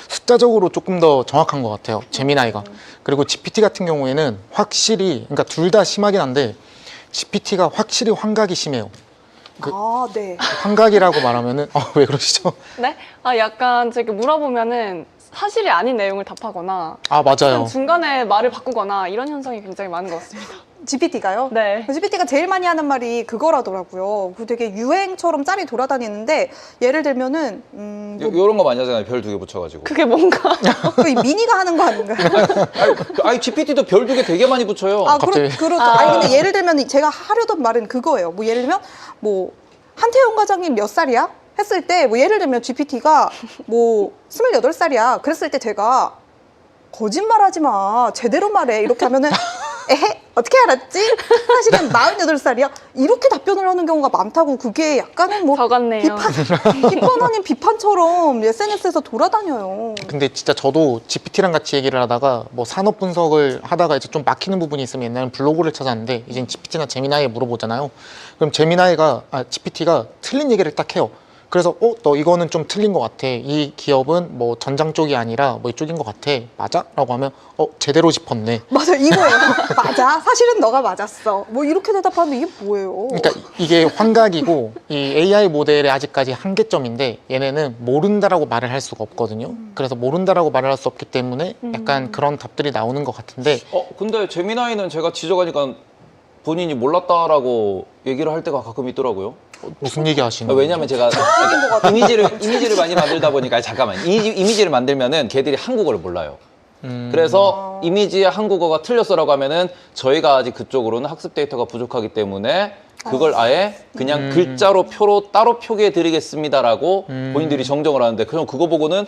숫자적으로 조금 더 정확한 것 같아요. 제미나이가. 그리고 GPT 같은 경우에는 확실히, 그러니까 둘 다 심하긴 한데 GPT가 확실히 환각이 심해요. 아, 네. 환각이라고 말하면은 왜 그러시죠? 네? 약간 제가 물어보면은 사실이 아닌 내용을 답하거나 아, 맞아요. 중간에 말을 바꾸거나 이런 현상이 굉장히 많은 것 같습니다. GPT가요? 네. GPT가 제일 많이 하는 말이 그거라더라고요. 그 되게 유행처럼 짤이 돌아다니는데 예를 들면은 요런 거 많이 하잖아요. 별 2개 붙여가지고. 그게 뭔가 이 미니가 하는 거 아닌가요? 아니 GPT도 별 2개 되게 많이 붙여요. 아, 갑자기. 그렇죠. 아니 근데 예를 들면 제가 하려던 말은 그거예요. 뭐 예를 들면 뭐 한태용 과장님 몇 살이야? 했을 때 뭐 예를 들면 GPT가 뭐 28살이야. 그랬을 때 제가 거짓말하지 마. 제대로 말해. 이렇게 하면은 에헤 어떻게 알았지? 사실은 48살이야. 이렇게 답변을 하는 경우가 많다고 그게 약간은 뭐 적었네요. 비판 아닌 비판처럼 SNS에서 돌아다녀요. 근데 진짜 저도 GPT랑 같이 얘기를 하다가 뭐 산업 분석을 하다가 이제 좀 막히는 부분이 있으면 옛날엔 블로그를 찾았는데 이젠 GPT나 제미나이에 물어보잖아요. 그럼 GPT가 틀린 얘기를 딱 해요. 그래서 너 이거는 좀 틀린 것 같아. 이 기업은 뭐 전장 쪽이 아니라 뭐 이쪽인 것 같아. 맞아? 라고 하면 제대로 짚었네. 맞아 이거예요. 맞아. 사실은 너가 맞았어. 뭐 이렇게 대답하는데 이게 뭐예요? 그러니까 이게 환각이고 이 AI 모델의 아직까지 한계점인데 얘네는 모른다라고 말을 할 수가 없거든요. 그래서 모른다라고 말을 할 수 없기 때문에 약간 그런 답들이 나오는 것 같은데 근데 제미나이는 제가 지적하니까 본인이 몰랐다라고 얘기를 할 때가 가끔 있더라고요. 무슨 얘기 하시는 거예요? 왜냐면 제가 이미지를 많이 만들다 보니까 잠깐만 이미지를 만들면은 걔들이 한국어를 몰라요. 그래서 이미지의 한국어가 틀렸어라고 하면은 저희가 아직 그쪽으로는 학습 데이터가 부족하기 때문에 그걸 아예 그냥 글자로 표로 따로 표기해 드리겠습니다라고 본인들이 정정을 하는데 그럼 그거 보고는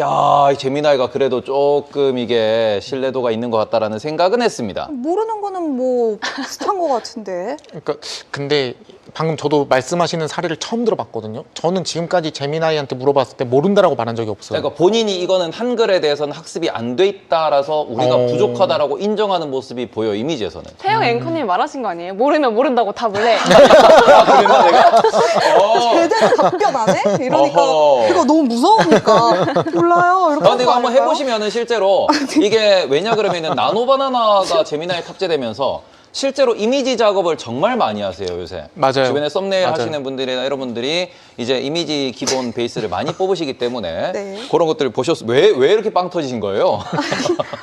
야, 이 제미나이가 그래도 조금 이게 신뢰도가 있는 것 같다라는 생각은 했습니다. 모르는 거는 뭐 비슷한 것 같은데. 그러니까 근데 방금 저도 말씀하시는 사례를 처음 들어봤거든요. 저는 지금까지 제미나이한테 물어봤을 때 모른다라고 말한 적이 없어요. 그러니까 본인이 이거는 한글에 대해서는 학습이 안 돼 있다라서 우리가 부족하다라고 인정하는 모습이 보여 이미지에서는. 태영 앵커님이 말하신 거 아니에요? 모르면 모른다고 답을 해. 그랬나 내가? 제대로 답변 안 해? 이러니까 어허. 이거 너무 무서우니까 몰라요. 이렇게 근데 이거 하는 거 한번 아닐까요? 해보시면은 실제로 이게 왜냐 그러면은 나노바나나가 제미나이에 탑재되면서 실제로 이미지 작업을 정말 많이 하세요 요새. 맞아요. 주변에 썸네일 맞아요. 하시는 분들이나 여러분들이 이제 이미지 기본 베이스를 많이 뽑으시기 때문에 네. 그런 것들을 보셨. 왜 이렇게 빵 터지신 거예요?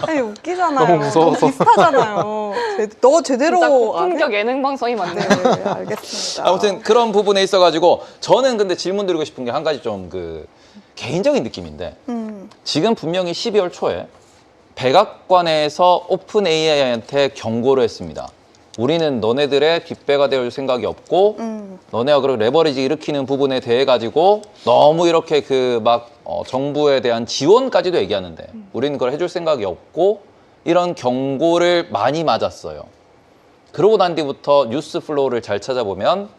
아니 웃기잖아요. 너무 무서워서. 비슷하잖아요. 너 제대로 진짜 안 해? 고품격 예능 방송이 맞네요. 네, 알겠습니다. 아무튼 그런 부분에 있어가지고 저는 근데 질문 드리고 싶은 게 한 가지 좀 그 개인적인 느낌인데 지금 분명히 12월 초에 백악관에서 오픈 AI한테 경고를 했습니다. 우리는 너네들의 뒷배가 되어줄 생각이 없고 너네가 그런 레버리지 일으키는 부분에 대해 가지고 너무 이렇게 그 막 정부에 대한 지원까지도 얘기하는데 우리는 그걸 해줄 생각이 없고 이런 경고를 많이 맞았어요. 그러고 난 뒤부터 뉴스 플로우를 잘 찾아보면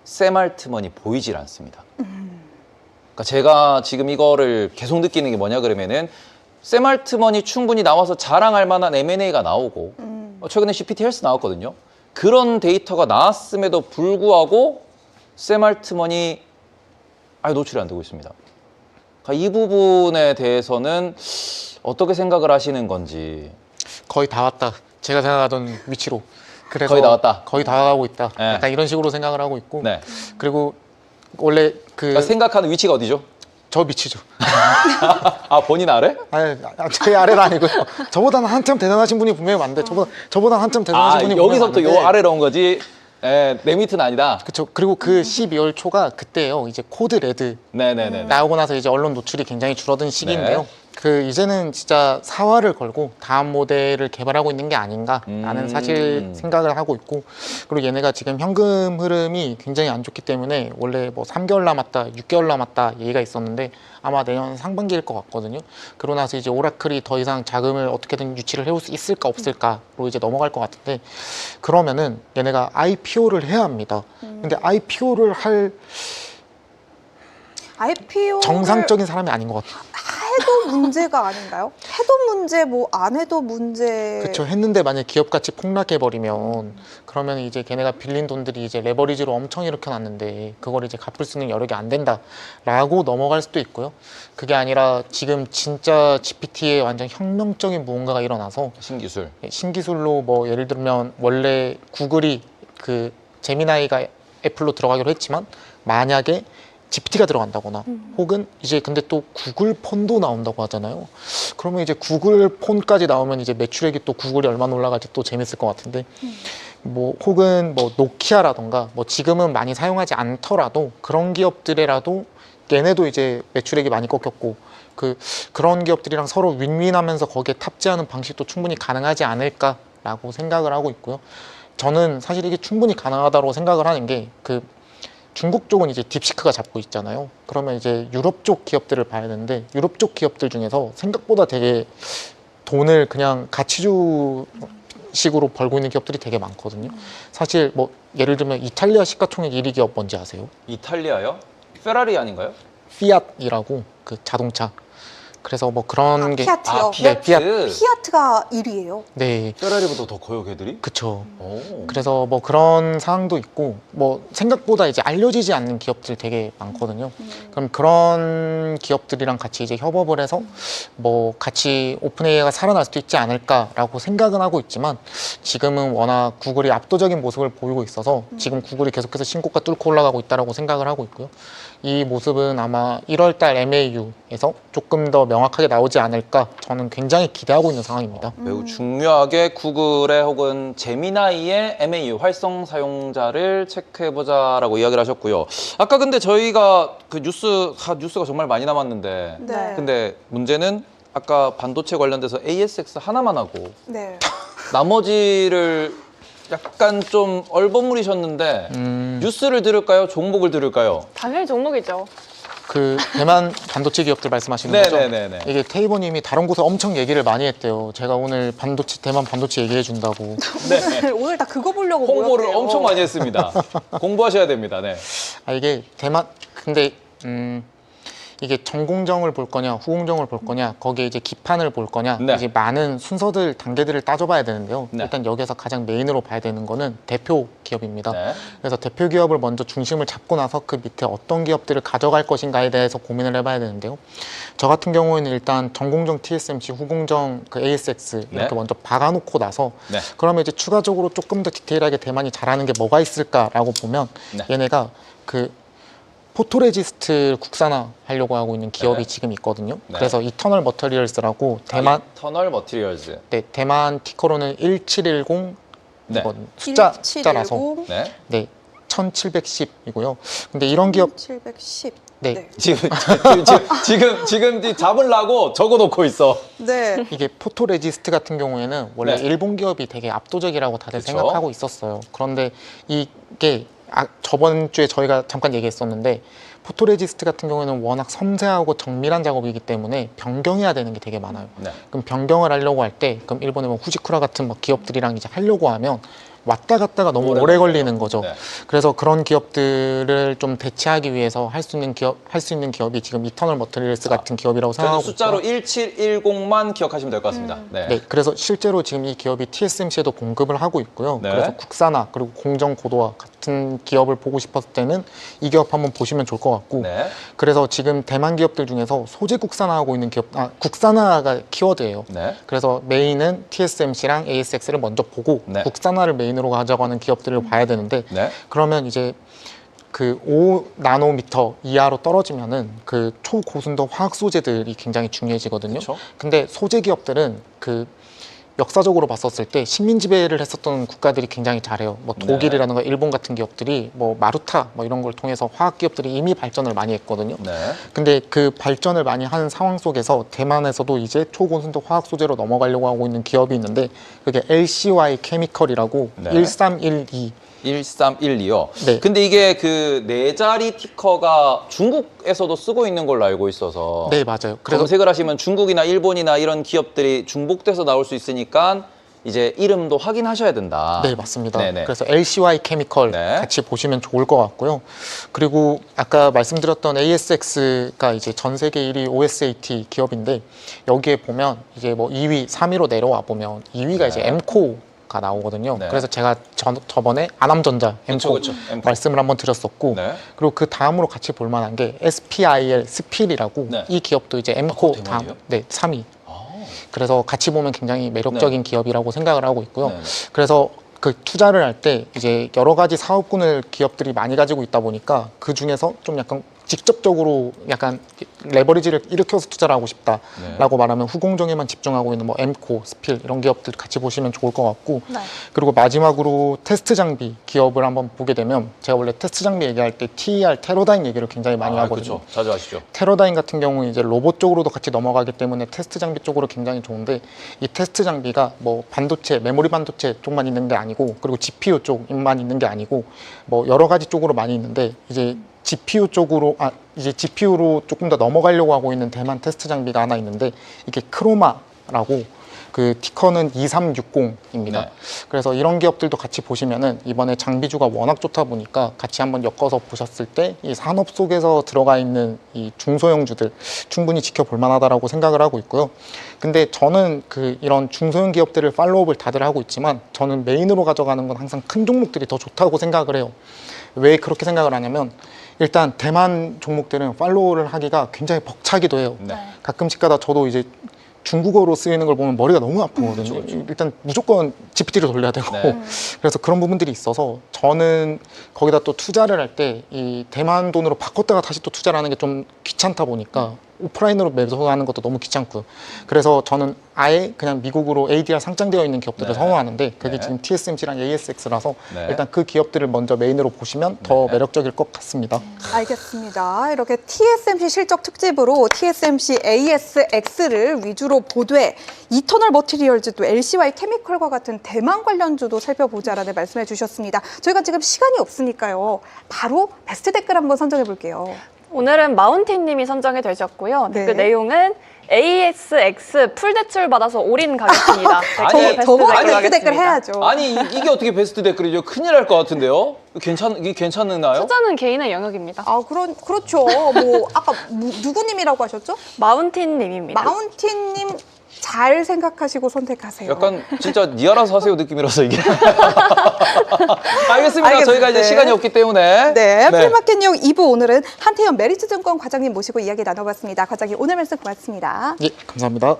샘 알트먼이 보이질 않습니다. 그러니까 제가 지금 이거를 계속 느끼는 게 뭐냐 그러면은 샘 알트먼이 충분히 나와서 자랑할 만한 M&A가 나오고 최근에 GPT 헬스 나왔거든요. 그런 데이터가 나왔음에도 불구하고 샘 알트먼이 아예 노출이 안 되고 있습니다. 그러니까 이 부분에 대해서는 어떻게 생각을 하시는 건지. 거의 다 왔다. 제가 생각하던 위치로. 그래서 거의 다 왔다. 거의 다 가고 있다. 네. 약간 이런 식으로 생각을 하고 있고. 네. 그리고 원래 그러니까 생각하는 위치가 어디죠? 저 밑이죠. 아 본인 아래? 아니, 제 아래는 아니고요. 저보다는 한참 대단하신 분이 분명히 많은데 저보다 한참 대단하신 분이 분명히 여기서부터 많은데. 요 아래로 온 거지. 내 밑은 아니다. 그렇죠. 그리고 그 12월 초가 그때예요. 이제 코드 레드 네네네. 나오고 나서 이제 언론 노출이 굉장히 줄어든 시기인데요. 네. 그 이제는 진짜 사활을 걸고 다음 모델을 개발하고 있는 게 아닌가라는 사실 생각을 하고 있고, 그리고 얘네가 지금 현금 흐름이 굉장히 안 좋기 때문에 원래 뭐 3개월 남았다, 6개월 남았다 얘기가 있었는데 아마 내년 상반기일 것 같거든요. 그러고 나서 이제 오라클이 더 이상 자금을 어떻게든 유치를 해올 수 있을까 없을까로 이제 넘어갈 것 같은데, 그러면은 얘네가 IPO를 해야 합니다. 근데 IPO를 할 IPO 정상적인 사람이 아닌 것 같아요. 해도 문제가 아닌가요? 해도 문제, 뭐 안 해도 문제. 그렇죠. 했는데 만약 기업 가치 폭락해버리면 그러면 이제 걔네가 빌린 돈들이 이제 레버리지로 엄청 일으켜놨는데 그걸 이제 갚을 수 있는 여력이 안 된다라고 넘어갈 수도 있고요. 그게 아니라 지금 진짜 GPT에 완전 혁명적인 무언가가 일어나서 신기술. 신기술로 뭐 예를 들면 원래 구글이 그 제미나이가 애플로 들어가기로 했지만 만약에 GPT가 들어간다거나 혹은 이제 근데 또 구글 폰도 나온다고 하잖아요. 그러면 이제 구글 폰까지 나오면 이제 매출액이 또 구글이 얼마나 올라갈지 또 재밌을 것 같은데 뭐 혹은 뭐 노키아라던가 뭐 지금은 많이 사용하지 않더라도 그런 기업들이라도 얘네도 이제 매출액이 많이 꺾였고 그런 기업들이랑 서로 윈윈하면서 거기에 탑재하는 방식도 충분히 가능하지 않을까라고 생각을 하고 있고요. 저는 사실 이게 충분히 가능하다고 생각을 하는 게 중국 쪽은 이제 딥시크가 잡고 있잖아요. 그러면 이제 유럽 쪽 기업들을 봐야 되는데 유럽 쪽 기업들 중에서 생각보다 되게 돈을 그냥 가치주식으로 벌고 있는 기업들이 되게 많거든요. 사실 뭐 예를 들면 이탈리아 시가총액 1위 기업 뭔지 아세요? 이탈리아요? 페라리 아닌가요? 피앗이라고 그 자동차. 그래서 뭐 그런 게 피아트요. 네, 피아트. 피아트가 1위예요. 네, 페라리보다 더 커요, 걔들이? 그쵸. 오. 그래서 뭐 그런 상황도 있고 뭐 생각보다 이제 알려지지 않는 기업들 되게 많거든요. 그럼 그런 기업들이랑 같이 이제 협업을 해서 뭐 같이 오픈 AI가 살아날 수도 있지 않을까라고 생각은 하고 있지만 지금은 워낙 구글이 압도적인 모습을 보이고 있어서 지금 구글이 계속해서 신고가 뚫고 올라가고 있다라고 생각을 하고 있고요. 이 모습은 아마 1월달 MAU에서 조금 더 명확하게 나오지 않을까 저는 굉장히 기대하고 있는 상황입니다. 매우 중요하게 구글의 혹은 제미나이의 MAU 활성 사용자를 체크해보자라고 이야기를 하셨고요. 아까 근데 저희가 그 뉴스가 정말 많이 남았는데 네. 근데 문제는 아까 반도체 관련돼서 ASX 하나만 하고 네. 나머지를 약간 좀 얼버무리셨는데 뉴스를 들을까요? 종목을 들을까요? 당연히 종목이죠. 그 대만 반도체 기업들 말씀하시는 거죠? 네네네네. 이게 테이버님이 다른 곳에 엄청 얘기를 많이 했대요. 제가 오늘 대만 반도체 얘기해 준다고. 네. 오늘 다 그거 보려고 홍보를 모였대요. 엄청 많이 했습니다. 공부하셔야 됩니다. 네. 이게 근데 이게 전공정을 볼 거냐 후공정을 볼 거냐 거기에 이제 기판을 볼 거냐 네. 이제 많은 순서들 단계들을 따져봐야 되는데요. 네. 일단 여기서 가장 메인으로 봐야 되는 거는 대표 기업입니다. 네. 그래서 대표 기업을 먼저 중심을 잡고 나서 그 밑에 어떤 기업들을 가져갈 것인가에 대해서 고민을 해봐야 되는데요. 저 같은 경우에는 일단 전공정 TSMC, 후공정 그 ASX 이렇게 네. 먼저 박아놓고 나서 네. 그러면 이제 추가적으로 조금 더 디테일하게 대만이 잘하는 게 뭐가 있을까라고 보면 네. 얘네가 그 포토레지스트 국산화 하려고 하고 있는 기업이 네. 지금 있거든요. 네. 그래서 이터널 머터리얼스라고 터널 머티리얼즈. 대만 티커로는 1710 네. 이건 숫자라서 1710, 네. 네 1710이고요. 근데 이런 기업 710. 네, 네. 지금 잡으려고 적어놓고 있어. 네. 이게 포토레지스트 같은 경우에는 원래 네. 일본 기업이 되게 압도적이라고 다들 그쵸? 생각하고 있었어요. 그런데 이게 저번 주에 저희가 잠깐 얘기했었는데 포토레지스트 같은 경우에는 워낙 섬세하고 정밀한 작업이기 때문에 변경해야 되는 게 되게 많아요. 네. 그럼 변경을 하려고 할 때 그럼 일본의 뭐 후지쿠라 같은 뭐 기업들이랑 이제 하려고 하면 왔다 갔다가 너무 오래 걸리는 거죠. 네. 그래서 그런 기업들을 좀 대체하기 위해서 할 수 있는 기업이 지금 이터널 머터리얼스 같은 기업이라고 저는 생각하고 숫자로 있고요. 1710만 기억하시면 될 것 같습니다. 네, 그래서 실제로 지금 이 기업이 TSMC에도 공급을 하고 있고요. 네. 그래서 국산화 그리고 공정 고도화 같은 기업을 보고 싶었을 때는 이 기업 한번 보시면 좋을 것 같고 네. 그래서 지금 대만 기업들 중에서 소재 국산화하고 있는 국산화가 키워드예요. 네. 그래서 메인은 TSMC랑 ASX를 먼저 보고 네. 국산화를 메인으로 가져가는 기업들을 봐야 되는데 네. 그러면 이제 그 5나노미터 이하로 떨어지면은 그 초고순도 화학 소재들이 굉장히 중요해지거든요. 그쵸? 근데 소재 기업들은 그 역사적으로 봤었을 때 식민 지배를 했었던 국가들이 굉장히 잘해요. 뭐 네. 독일이라든가 일본 같은 기업들이 뭐 마루타 뭐 이런 걸 통해서 화학 기업들이 이미 발전을 많이 했거든요. 네. 근데 그 발전을 많이 하는 상황 속에서 대만에서도 이제 초고순도 화학 소재로 넘어가려고 하고 있는 기업이 있는데 그게 LCY 케미컬이라고 네. 1312 1312요. 네. 근데 이게 그 네 자리 티커가 중국에서도 쓰고 있는 걸로 알고 있어서 네, 맞아요. 그래서 검색을 하시면 중국이나 일본이나 이런 기업들이 중복돼서 나올 수 있으니까 이제 이름도 확인하셔야 된다. 네, 맞습니다. 네네. 그래서 LCY 케미컬 네. 같이 보시면 좋을 것 같고요. 그리고 아까 말씀드렸던 ASX가 이제 전 세계 1위 OSAT 기업인데 여기에 보면 이제 뭐 2위, 3위로 내려와 보면 2위가 네. 이제 엠코가 나오거든요. 네. 그래서 제가 저번에 아남전자 엠코 그쵸, 엠코. 말씀을 한번 드렸었고 네. 그리고 그 다음으로 같이 볼 만한 게 SPIL 스필이라고 네. 이 기업도 이제 엠코 대만이요? 다음 3위. 아. 그래서 같이 보면 굉장히 매력적인 기업이라고 생각을 하고 있고요. 네. 그래서 그 투자를 할 때 이제 여러 가지 사업군을 기업들이 많이 가지고 있다 보니까 그 중에서 좀 약간 직접적으로 약간 레버리지를 일으켜서 투자를 하고 싶다라고 네. 말하면 후공정에만 집중하고 있는 뭐 엠코, 스필 이런 기업들 같이 보시면 좋을 것 같고 네. 그리고 마지막으로 테스트 장비 기업을 한번 보게 되면 제가 원래 테스트 장비 얘기할 때 TER, 테러다인 얘기를 굉장히 많이 하거든요. 그렇죠. 자주 하시죠. 테러다인 같은 경우는 이제 로봇 쪽으로도 같이 넘어가기 때문에 테스트 장비 쪽으로 굉장히 좋은데 이 테스트 장비가 뭐 반도체, 메모리 반도체 쪽만 있는 게 아니고 그리고 GPU 쪽만 있는 게 아니고 뭐 여러 가지 쪽으로 많이 있는데 이제 GPU 쪽으로 이제 GPU로 조금 더 넘어가려고 하고 있는 대만 테스트 장비가 하나 있는데 이게 크로마라고 그 티커는 2360입니다. 네. 그래서 이런 기업들도 같이 보시면은 이번에 장비주가 워낙 좋다 보니까 같이 한번 엮어서 보셨을 때 이 산업 속에서 들어가 있는 이 중소형주들 충분히 지켜볼 만하다라고 생각을 하고 있고요. 근데 저는 그 이런 중소형 기업들을 팔로우업을 다들 하고 있지만 저는 메인으로 가져가는 건 항상 큰 종목들이 더 좋다고 생각을 해요. 왜 그렇게 생각을 하냐면 일단 대만 종목들은 팔로우를 하기가 굉장히 벅차기도 해요. 네. 가끔씩 가다 저도 이제 중국어로 쓰이는 걸 보면 머리가 너무 아프거든요. 일단 무조건 GPT를 돌려야 되고 네. 그래서 그런 부분들이 있어서 저는 거기다 또 투자를 할 때 이 대만 돈으로 바꿨다가 다시 또 투자를 하는 게 좀 귀찮다 보니까 오프라인으로 매수하는 것도 너무 귀찮고요. 그래서 저는 아예 그냥 미국으로 ADR 상장되어 있는 기업들을 네. 선호하는데 그게 네. 지금 TSMC랑 ASX라서 네. 일단 그 기업들을 먼저 메인으로 보시면 더 네. 매력적일 것 같습니다. 알겠습니다. 이렇게 TSMC 실적 특집으로 TSMC ASX를 위주로 보되 이터널 머티리얼즈 또 LCY 케미컬과 같은 대만 관련주도 살펴보자라는 말씀해 주셨습니다. 저희가 지금 시간이 없으니까요. 바로 베스트 댓글 한번 선정해 볼게요. 오늘은 마운틴님이 선정이 되셨고요. 네. 그 내용은 ASX 풀 대출 받아서 올인 가겠습니다. 아니, 댓글 베스트 저거 댓글 베스트 댓글 하겠습니다. 해야죠. 아니 이게 어떻게 베스트 댓글이죠? 큰일 날 것 같은데요? 이게 괜찮나요? 투자는 개인의 영역입니다. 그렇죠. 뭐 아까 누구님이라고 하셨죠? 마운틴님입니다. 마운틴님 잘 생각하시고 선택하세요. 약간 진짜 니 알아서 하세요 느낌이라서 이게. 알겠습니다. 저희가 이제 네. 시간이 없기 때문에. 네, 프리마켓 뉴 2부 오늘은 한태현 메리츠증권 과장님 모시고 이야기 나눠봤습니다. 과장님 오늘 말씀 고맙습니다. 예, 감사합니다.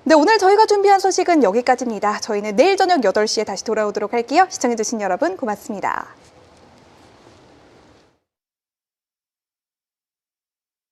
네, 오늘 저희가 준비한 소식은 여기까지입니다. 저희는 내일 저녁 8시에 다시 돌아오도록 할게요. 시청해주신 여러분 고맙습니다.